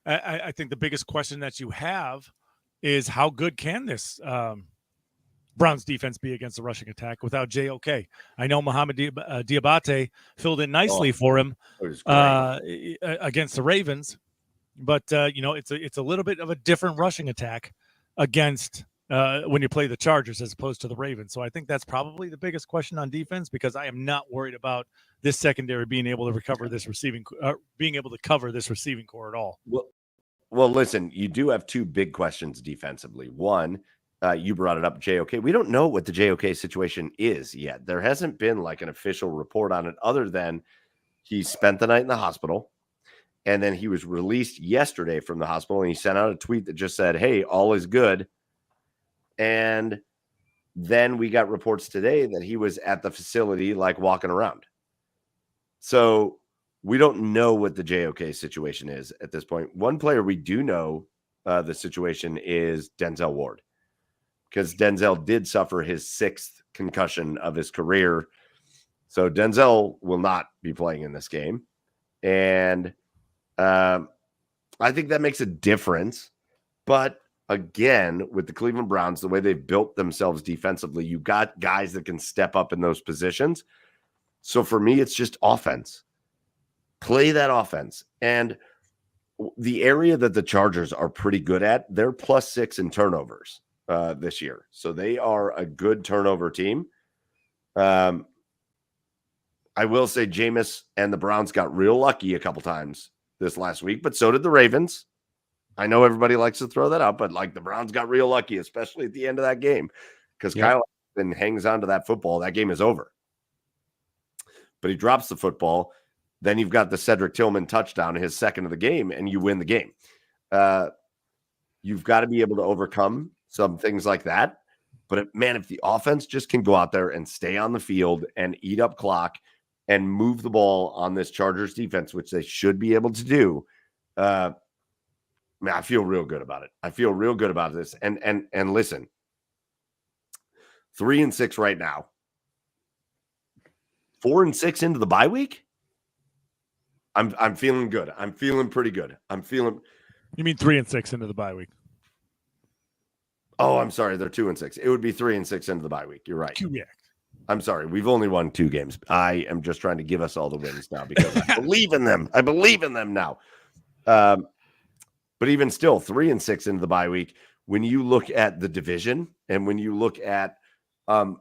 [SPEAKER 2] I think the biggest question that you have is how good can this Browns defense be against the rushing attack without JOK? I know Mohamed Diabate filled in nicely for him against the Ravens, but it's a little bit of a different rushing attack against when you play the Chargers as opposed to the Ravens. So I think that's probably the biggest question on defense, because I am not worried about this secondary being able to recover this being able to cover this receiving core at all.
[SPEAKER 1] Well, listen, you do have two big questions defensively. One, you brought it up, JOK. We don't know what the JOK situation is yet. There hasn't been like an official report on it, other than he spent the night in the hospital, and then he was released yesterday from the hospital, and he sent out a tweet that just said, "Hey, all is good." And then we got reports today that he was at the facility, like walking around. So we don't know what the JOK situation is at this point. One player we do know the situation is Denzel Ward, because Denzel did suffer his 6th concussion of his career. So Denzel will not be playing in this game. And I think that makes a difference. But again, with the Cleveland Browns, the way they've built themselves defensively, you got guys that can step up in those positions. So for me, it's just offense. Play that offense. And the area that the Chargers are pretty good at, they're +6 in turnovers this year. So they are a good turnover team. I will say Jameis and the Browns got real lucky a couple times this last week, but so did the Ravens. I know everybody likes to throw that out, but like the Browns got real lucky, especially at the end of that game, because Kyle then hangs on to that football. That game is over. But he drops the football. Then you've got the Cedric Tillman touchdown, his 2nd of the game, and you win the game. You've got to be able to overcome some things like that. But man, if the offense just can go out there and stay on the field and eat up clock and move the ball on this Chargers defense, which they should be able to do, man, I feel real good about it. I feel real good about this. And listen, 3-6 right now. 4-6 into the bye week. I'm feeling good. I'm feeling pretty good.
[SPEAKER 2] You mean 3-6 into the bye week?
[SPEAKER 1] Oh, I'm sorry. They're 2-6. It would be 3-6 into the bye week. You're right.
[SPEAKER 2] Correct.
[SPEAKER 1] I'm sorry. We've only won 2 games. I am just trying to give us all the wins now because I believe in them. I believe in them now. But even still, 3-6 into the bye week. When you look at the division and when you look at the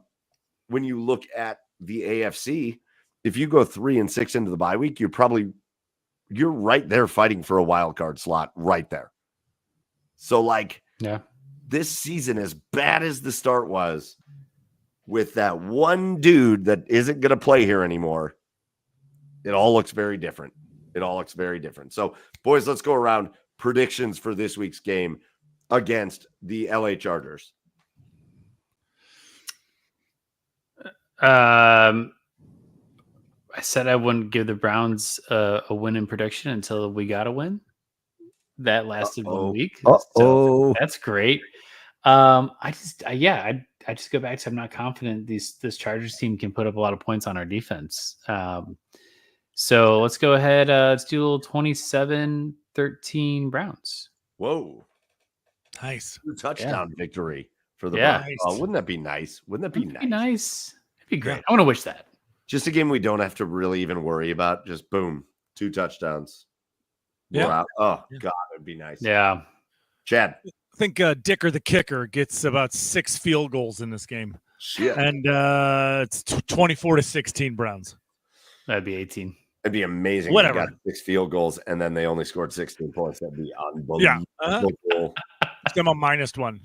[SPEAKER 1] AFC, if you go 3-6 into the bye week, you're right there fighting for a wild card slot right there. So this season, as bad as the start was, with that one dude that isn't going to play here anymore, it all looks very different. So, boys, let's go around. Predictions for this week's game against the LA Chargers.
[SPEAKER 3] I said I wouldn't give the Browns a win in prediction until we got a win. That lasted 1 week. So that's great. I just go back to I'm not confident this Chargers team can put up a lot of points on our defense. So let's go ahead. Let's do a little 27-13 Browns.
[SPEAKER 1] Whoa.
[SPEAKER 2] Nice.
[SPEAKER 1] Touchdown victory for the Browns.
[SPEAKER 2] Nice.
[SPEAKER 1] Oh, wouldn't that be nice? It'd be
[SPEAKER 3] nice. It'd be great.
[SPEAKER 2] Yeah.
[SPEAKER 3] I want to wish that.
[SPEAKER 1] Just a game we don't have to really even worry about. Just boom, 2 touchdowns.
[SPEAKER 2] Yeah.
[SPEAKER 1] We're out. Oh, God, it'd be nice.
[SPEAKER 3] Yeah.
[SPEAKER 1] Chad.
[SPEAKER 2] I think Dicker the kicker gets about 6 field goals in this game.
[SPEAKER 1] Shit.
[SPEAKER 2] And it's 24-16 Browns.
[SPEAKER 3] That'd be 18.
[SPEAKER 1] It'd be amazing.
[SPEAKER 2] Whatever.
[SPEAKER 1] If they got 6 field goals and then they only scored 16 points. That'd be unbelievable.
[SPEAKER 2] Yeah. I'm a -1.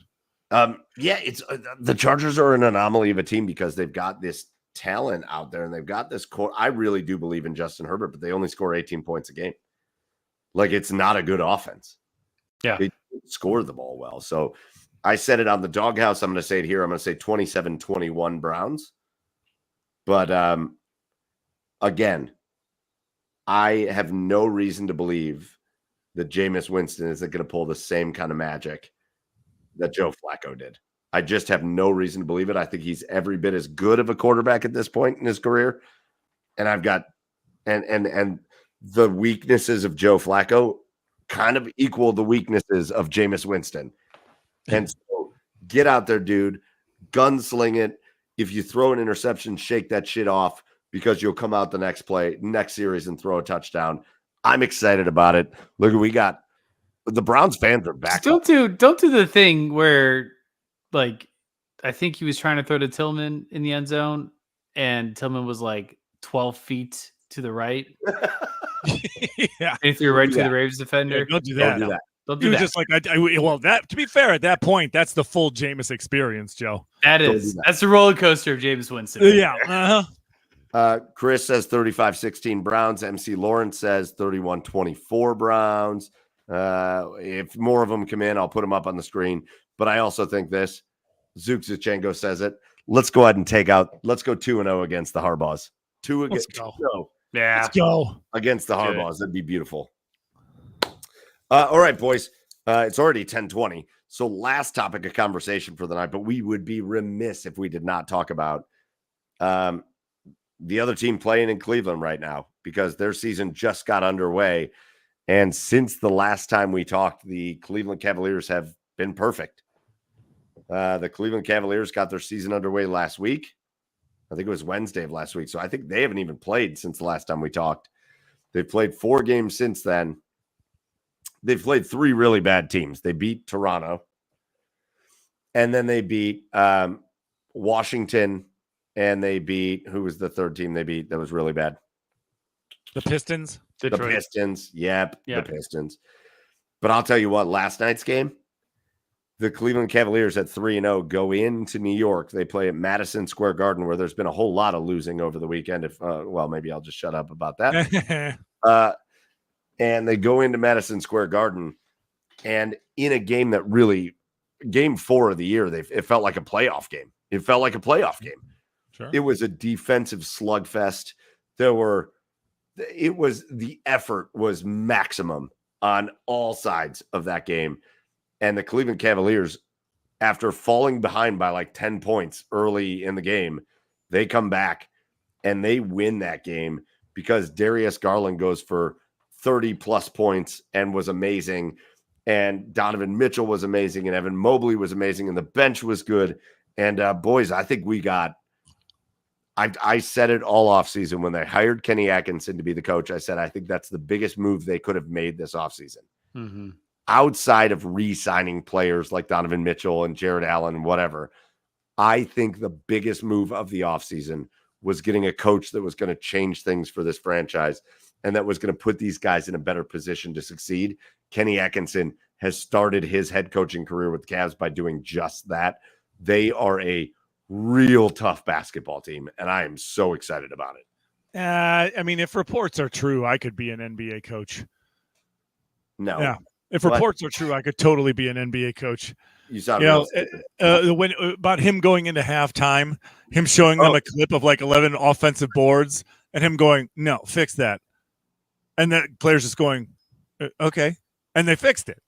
[SPEAKER 1] It's the Chargers are an anomaly of a team because they've got this talent out there and they've got this core. I really do believe in Justin Herbert, but they only score 18 points a game. Like, it's not a good offense.
[SPEAKER 3] Yeah.
[SPEAKER 1] They score the ball well. So I said it on the doghouse. I'm going to say it here. I'm going to say 27-21 Browns. But again, I have no reason to believe that Jameis Winston isn't going to pull the same kind of magic that Joe Flacco did. I just have no reason to believe it. I think he's every bit as good of a quarterback at this point in his career. And I've got and the weaknesses of Joe Flacco kind of equal the weaknesses of Jameis Winston. And so get out there, dude. Gunsling it. If you throw an interception, shake that shit off because you'll come out the next series and throw a touchdown. I'm excited about it. Look, we got the Browns fans are back.
[SPEAKER 3] Don't do the thing where, like, I think he was trying to throw to Tillman in the end zone, and Tillman was like 12 feet to the right.
[SPEAKER 2] Yeah,
[SPEAKER 3] and he threw right to the Ravens defender.
[SPEAKER 2] Yeah, don't do that.
[SPEAKER 3] Don't do that.
[SPEAKER 2] Just like well, that to be fair, at that point, that's the full Jameis experience, Joe.
[SPEAKER 3] That's the roller coaster of Jameis Winston.
[SPEAKER 2] Yeah.
[SPEAKER 1] Chris says 35-16 Browns. MC Lawrence says 31-24 Browns. If more of them come in, I'll put them up on the screen. But I also think this. Zook Zuchenko says it. Let's go ahead and let's go 2-0 against the Harbaughs.
[SPEAKER 2] Let's go.
[SPEAKER 3] Yeah.
[SPEAKER 2] Let's go.
[SPEAKER 1] Against the Harbaughs. That'd be beautiful. All right, boys. It's already 10:20. So last topic of conversation for the night, but we would be remiss if we did not talk about the other team playing in Cleveland right now because their season just got underway. And since the last time we talked, the Cleveland Cavaliers have been perfect. The Cleveland Cavaliers got their season underway last week. I think it was Wednesday of last week. So I think they haven't even played since the last time we talked. They've played 4 games since then. They've played 3 really bad teams. They beat Toronto. And then they beat Washington. And they beat, who was the third team they beat that was really bad?
[SPEAKER 2] The Pistons.
[SPEAKER 3] Detroit.
[SPEAKER 1] The Pistons. Yep, the Pistons. But I'll tell you what, last night's game, the Cleveland Cavaliers at 3-0 go into New York. They play at Madison Square Garden, where there's been a whole lot of losing over the weekend. Well, maybe I'll just shut up about that. And they go into Madison Square Garden, and in a game that really, game 4 of the year, it felt like a playoff game. It felt like a playoff game.
[SPEAKER 2] Sure.
[SPEAKER 1] It was a defensive slugfest. The effort was maximum on all sides of that game. And the Cleveland Cavaliers, after falling behind by like 10 points early in the game, they come back and they win that game because Darius Garland goes for 30-plus points and was amazing. And Donovan Mitchell was amazing. And Evan Mobley was amazing. And the bench was good. And boys, I think we got – I said it all offseason when they hired Kenny Atkinson to be the coach. I said I think that's the biggest move they could have made this offseason.
[SPEAKER 3] Mm-hmm.
[SPEAKER 1] Outside of re-signing players like Donovan Mitchell and Jared Allen and whatever, I think the biggest move of the offseason was getting a coach that was going to change things for this franchise and that was going to put these guys in a better position to succeed. Kenny Atkinson has started his head coaching career with the Cavs by doing just that. They are a real tough basketball team, and I am so excited about it.
[SPEAKER 2] I mean, if reports are true, I could be an NBA coach.
[SPEAKER 1] No.
[SPEAKER 2] Yeah. If reports are true, I could totally be an NBA coach.
[SPEAKER 1] You sound
[SPEAKER 2] when about him going into halftime, him showing them a clip of like 11 offensive boards and him going, no, fix that. And the players just going, okay. And they fixed it.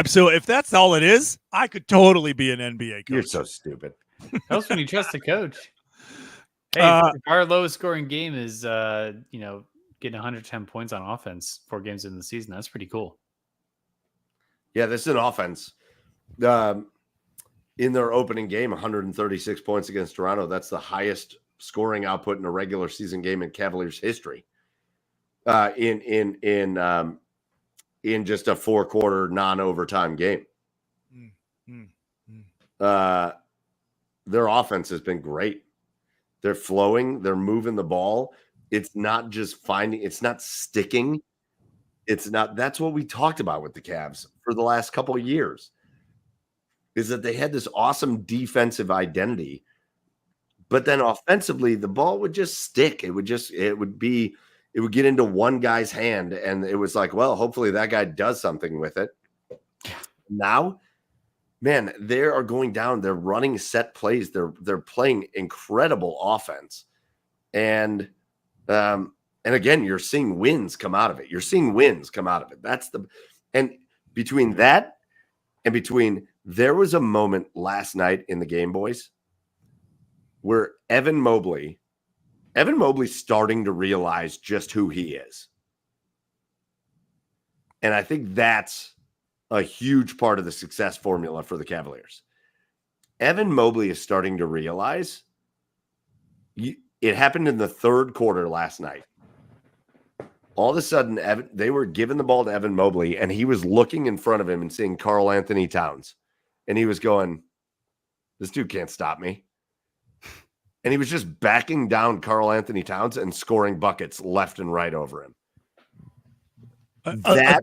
[SPEAKER 2] So if that's all it is, I could totally be an NBA coach.
[SPEAKER 1] You're so stupid.
[SPEAKER 3] Helps when you trust the coach. Hey, if our lowest scoring game is, getting 110 points on offense 4 games in the season, that's pretty cool.
[SPEAKER 1] Yeah, this is an offense. In their opening game, 136 points against Toronto. That's the highest scoring output in a regular season game in Cavaliers history. In just a 4-quarter non-overtime game. Their offense has been great. They're flowing. They're moving the ball. It's not just it's not sticking. That's what we talked about with the Cavs for the last couple of years, is that they had this awesome defensive identity, but then offensively, the ball would just stick. It would get into one guy's hand, and it was like, well, hopefully that guy does something with it. Now, man, they are going down. They're running set plays. They're playing incredible offense, and again, you're seeing wins come out of it. That's and between that and between There was a moment last night in the game, boys, where Evan Mobley's starting to realize just who he is. And I think that's a huge part of the success formula for the Cavaliers. Evan Mobley is starting to realize it happened in the third quarter last night. All of a sudden, they were giving the ball to Evan Mobley, and he was looking in front of him and seeing Karl Anthony Towns. And he was going, this dude can't stop me. And he was just backing down Karl Anthony Towns and scoring buckets left and right over him. That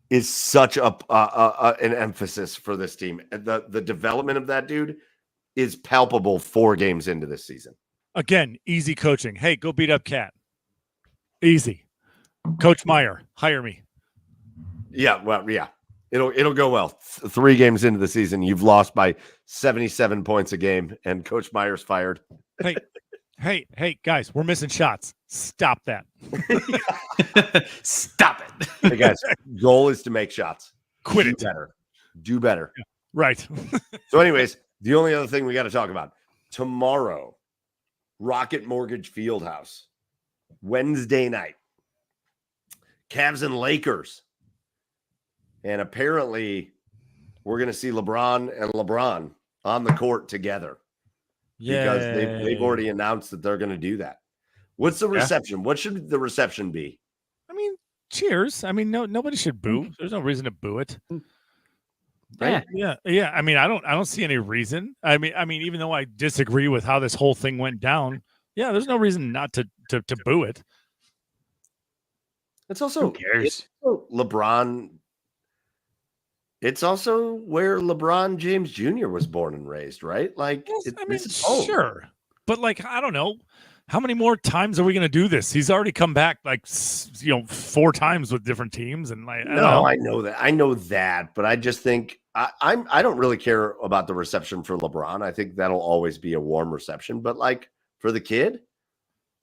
[SPEAKER 1] is such an emphasis for this team. The development of that dude is palpable 4 games into this season.
[SPEAKER 2] Again, easy coaching. Hey, go beat up Cat. Easy. Coach Meyer, hire me.
[SPEAKER 1] Yeah, well, yeah. It'll go well. 3 games into the season, you've lost by 77 points a game, and Coach Meyer's fired.
[SPEAKER 2] Hey, guys, we're missing shots. Stop that.
[SPEAKER 3] Stop it.
[SPEAKER 1] Hey, guys, goal is to make shots.
[SPEAKER 2] Quit it.
[SPEAKER 1] Do better.
[SPEAKER 2] Yeah, right.
[SPEAKER 1] So anyways, the only other thing we got to talk about. Tomorrow, Rocket Mortgage Fieldhouse. Wednesday night. Cavs and Lakers. And apparently, we're going to see LeBron on the court together. Because they've already announced that they're going to do that. What's the reception? What should the reception be?
[SPEAKER 2] I mean, cheers. I mean, nobody should boo. There's no reason to boo it.
[SPEAKER 1] Right?
[SPEAKER 2] Yeah. I mean, I don't see any reason. I mean, even though I disagree with how this whole thing went down, yeah, there's no reason not to boo it.
[SPEAKER 1] It's also
[SPEAKER 3] Who cares?
[SPEAKER 1] LeBron. It's also where LeBron James Jr. was born and raised, right? Like,
[SPEAKER 2] yes, sure, but like, I don't know, how many more times are we going to do this? He's already come back like 4 times with different teams, and like,
[SPEAKER 1] I know that, but I just think I don't really care about the reception for LeBron. I think that'll always be a warm reception, but like for the kid,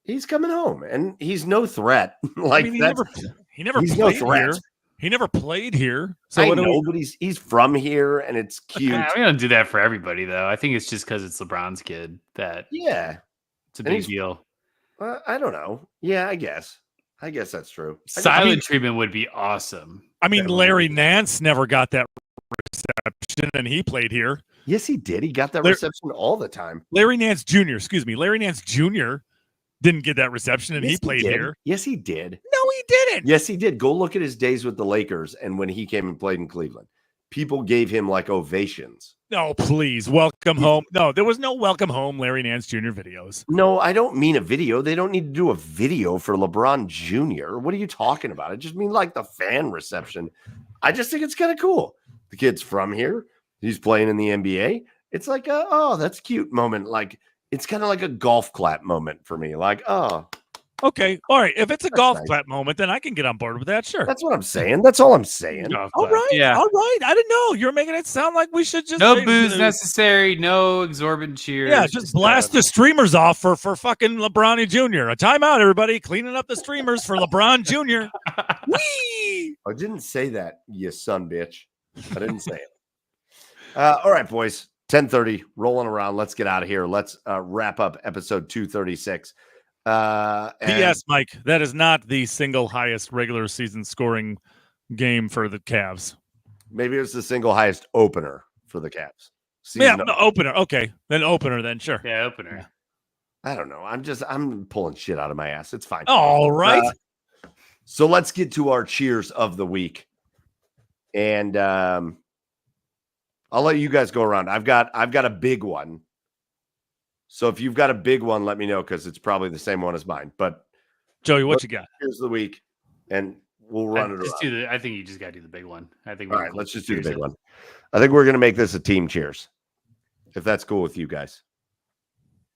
[SPEAKER 1] he's coming home and he's no threat. Like, I mean,
[SPEAKER 2] he never
[SPEAKER 1] he's
[SPEAKER 2] played
[SPEAKER 1] no threat.
[SPEAKER 2] here. He never played here.
[SPEAKER 1] So I know, but he's from here, and it's cute.
[SPEAKER 3] We don't do that for everybody, though. I think it's just because it's LeBron's kid that it's a big deal.
[SPEAKER 1] I don't know. Yeah, I guess that's true.
[SPEAKER 3] Silent treatment would be awesome.
[SPEAKER 2] I mean, Larry Nance never got that reception, and he played here.
[SPEAKER 1] Yes, he did. He got that reception all the time.
[SPEAKER 2] Larry Nance Jr. Didn't get that reception, and he played here.
[SPEAKER 1] Yes, he did.
[SPEAKER 2] No, he didn't.
[SPEAKER 1] Yes, he did. Go look at his days with the Lakers and when he came and played in Cleveland. People gave him like ovations.
[SPEAKER 2] No, please. Welcome home. No, there was no welcome home Larry Nance Jr. videos.
[SPEAKER 1] No, I don't mean a video. They don't need to do a video for LeBron Jr. What are you talking about? I just mean like the fan reception. I just think it's kind of cool. The kid's from here. He's playing in the NBA. It's like, that's cute moment. Like, it's kind of like a golf clap moment for me. Like,
[SPEAKER 2] okay. All right. If it's a golf clap moment, then I can get on board with that. Sure.
[SPEAKER 1] That's what I'm saying. That's all I'm saying.
[SPEAKER 2] All right. Yeah. All right. I didn't know. You're making it sound like we should just.
[SPEAKER 3] No booze necessary. No exorbitant cheers.
[SPEAKER 2] Yeah. Just blast the streamers off for fucking LeBron Jr. A timeout, everybody. Cleaning up the streamers for LeBron Jr. Whee!
[SPEAKER 1] I didn't say that, you son bitch. I didn't say it. All right, boys. 10:30, rolling around. Let's get out of here. Let's wrap up episode 236.
[SPEAKER 2] P.S. Mike, that is not the single highest regular season scoring game for the Cavs.
[SPEAKER 1] Maybe it was the single highest opener for the Cavs.
[SPEAKER 2] Opener. Okay, then opener. Then sure.
[SPEAKER 3] Yeah, opener.
[SPEAKER 2] Yeah.
[SPEAKER 1] I don't know. I'm pulling shit out of my ass. It's fine.
[SPEAKER 2] All right.
[SPEAKER 1] So let's get to our cheers of the week, and I'll let you guys go around. I've got a big one. So if you've got a big one, let me know because it's probably the same one as mine. But
[SPEAKER 2] Joey, what you got?
[SPEAKER 1] Here's the week, and we'll run it around.
[SPEAKER 3] I think you just got to do the big one. I think.
[SPEAKER 1] All right, let's just do the big one. I think we're going to make this a team cheers, if that's cool with you guys.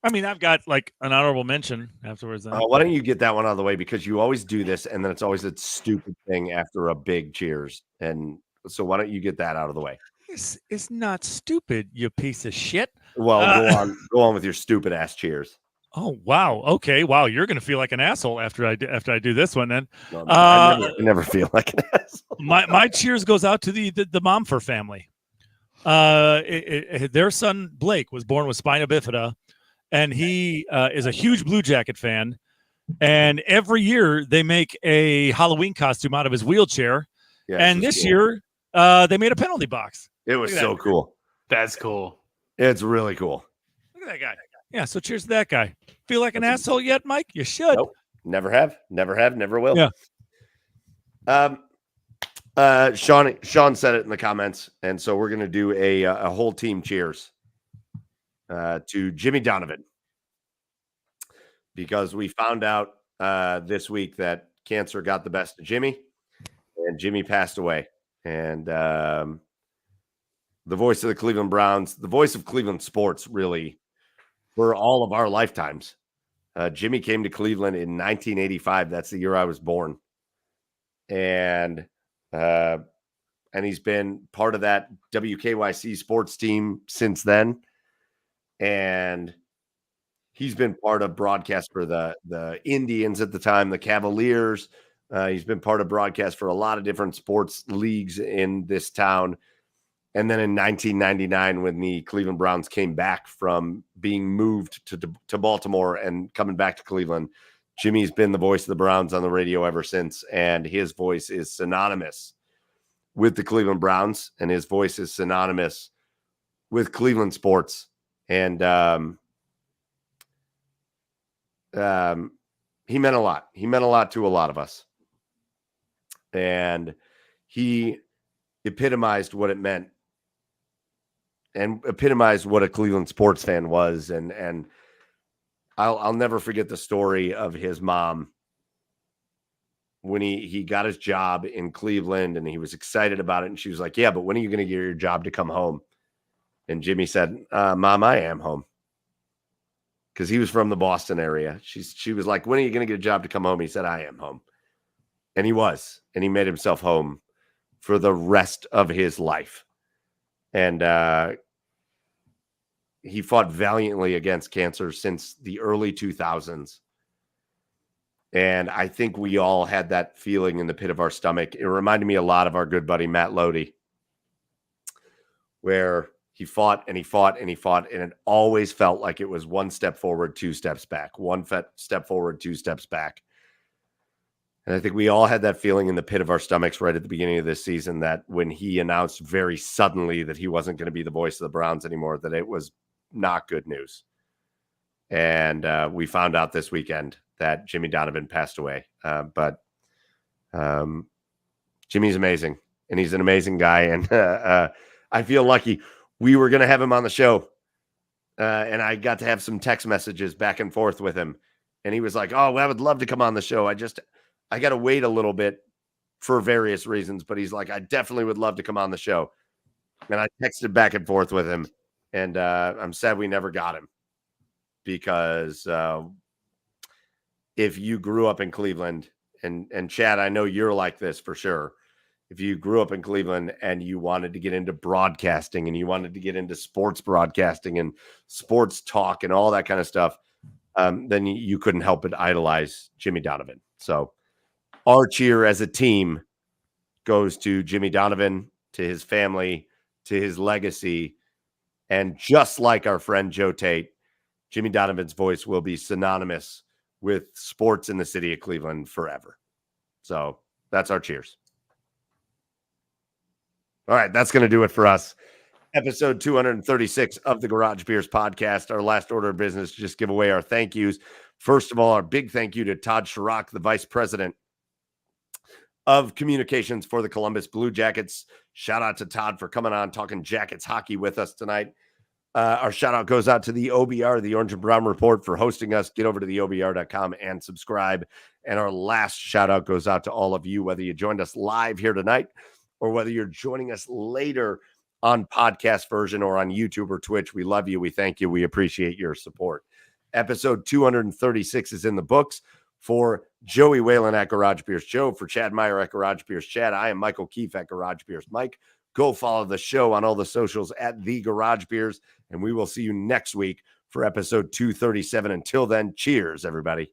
[SPEAKER 2] I mean, I've got like an honorable mention afterwards.
[SPEAKER 1] Why don't you get that one out of the way because you always do this, and then it's always a stupid thing after a big cheers. And so why don't you get that out of the way?
[SPEAKER 2] It's not stupid, you piece of shit.
[SPEAKER 1] Well, go on with your stupid ass cheers.
[SPEAKER 2] Oh wow, okay, wow, you're gonna feel like an asshole after I do this one. Then
[SPEAKER 1] no, I never feel like an asshole.
[SPEAKER 2] My cheers goes out to the Momfer family. their son Blake was born with spina bifida, and he is a huge Blue Jacket fan. And every year they make a Halloween costume out of his wheelchair.
[SPEAKER 1] Yeah,
[SPEAKER 2] and this
[SPEAKER 1] cool.
[SPEAKER 2] year they made a penalty box.
[SPEAKER 1] It was
[SPEAKER 2] Look at
[SPEAKER 1] so
[SPEAKER 2] that.
[SPEAKER 1] cool.
[SPEAKER 3] That's cool.
[SPEAKER 1] It's really cool.
[SPEAKER 2] Look at that guy. Yeah, so cheers to that guy. Feel like an asshole yet, Mike? You should.
[SPEAKER 1] Nope. Never have, never will.
[SPEAKER 2] Yeah.
[SPEAKER 1] Sean said it in the comments, and so we're gonna do a whole team cheers to Jimmy Donovan, because we found out this week that cancer got the best of Jimmy, and Jimmy passed away. And the voice of the Cleveland Browns, the voice of Cleveland sports, really, for all of our lifetimes. Jimmy came to Cleveland in 1985. That's the year I was born. And he's been part of that WKYC sports team since then. And he's been part of broadcast for the Indians at the time, the Cavaliers. He's been part of broadcast for a lot of different sports leagues in this town. And then in 1999, when the Cleveland Browns came back from being moved to Baltimore and coming back to Cleveland, Jimmy's been the voice of the Browns on the radio ever since. And his voice is synonymous with the Cleveland Browns, and his voice is synonymous with Cleveland sports. And he meant a lot. He meant a lot to a lot of us. And he epitomized what it meant, and epitomized what a Cleveland sports fan was. And I'll never forget the story of his mom when he got his job in Cleveland, and he was excited about it. And she was like, yeah, but when are you going to get your job to come home? And Jimmy said, Mom, I am home. Because he was from the Boston area. She was like, when are you going to get a job to come home? He said, I am home. And he was. And he made himself home for the rest of his life. And he fought valiantly against cancer since the early 2000s. And I think we all had that feeling in the pit of our stomach. It reminded me a lot of our good buddy Matt Lodi, where he fought and he fought and he fought, and it always felt like it was one step forward, two steps back, one step forward, two steps back. And I think we all had that feeling in the pit of our stomachs right at the beginning of this season, that when he announced very suddenly that he wasn't going to be the voice of the Browns anymore, that it was not good news. And we found out this weekend that Jimmy Donovan passed away. But Jimmy's amazing, and he's an amazing guy. And I feel lucky. We were going to have him on the show, and I got to have some text messages back and forth with him. And he was like, oh, well, I would love to come on the show. I got to wait a little bit for various reasons. But he's like, I definitely would love to come on the show. And I texted back and forth with him. And I'm sad we never got him, because if you grew up in Cleveland, and Chad, I know you're like this for sure. If you grew up in Cleveland and you wanted to get into broadcasting, and you wanted to get into sports broadcasting and sports talk and all that kind of stuff, then you couldn't help but idolize Jimmy Donovan. So our cheer as a team goes to Jimmy Donovan, to his family, to his legacy. And just like our friend Joe Tate, Jimmy Donovan's voice will be synonymous with sports in the city of Cleveland forever. So that's our cheers. All right, that's going to do it for us. Episode 236 of the Garage Beers podcast. Our last order of business, just give away our thank yous. First of all, our big thank you to Todd Sharrock, the vice president of communications for the Columbus Blue Jackets. Shout out to Todd for coming on, talking Jackets hockey with us tonight. Our shout out goes out to the OBR, the Orange and Brown Report, for hosting us. Get over to the OBR.com and subscribe. And our last shout out goes out to all of you, whether you joined us live here tonight or whether you're joining us later on podcast version or on YouTube or Twitch. We love you. We thank you. We appreciate your support. Episode 236 is in the books. For Joey Whalen at Garage Beers Joe, for Chad Meyer at Garage Beers Chad, I am Michael Keefe at Garage Beers Mike. Go follow the show on all the socials at The Garage Beers, and we will see you next week for episode 237. Until then, cheers, everybody.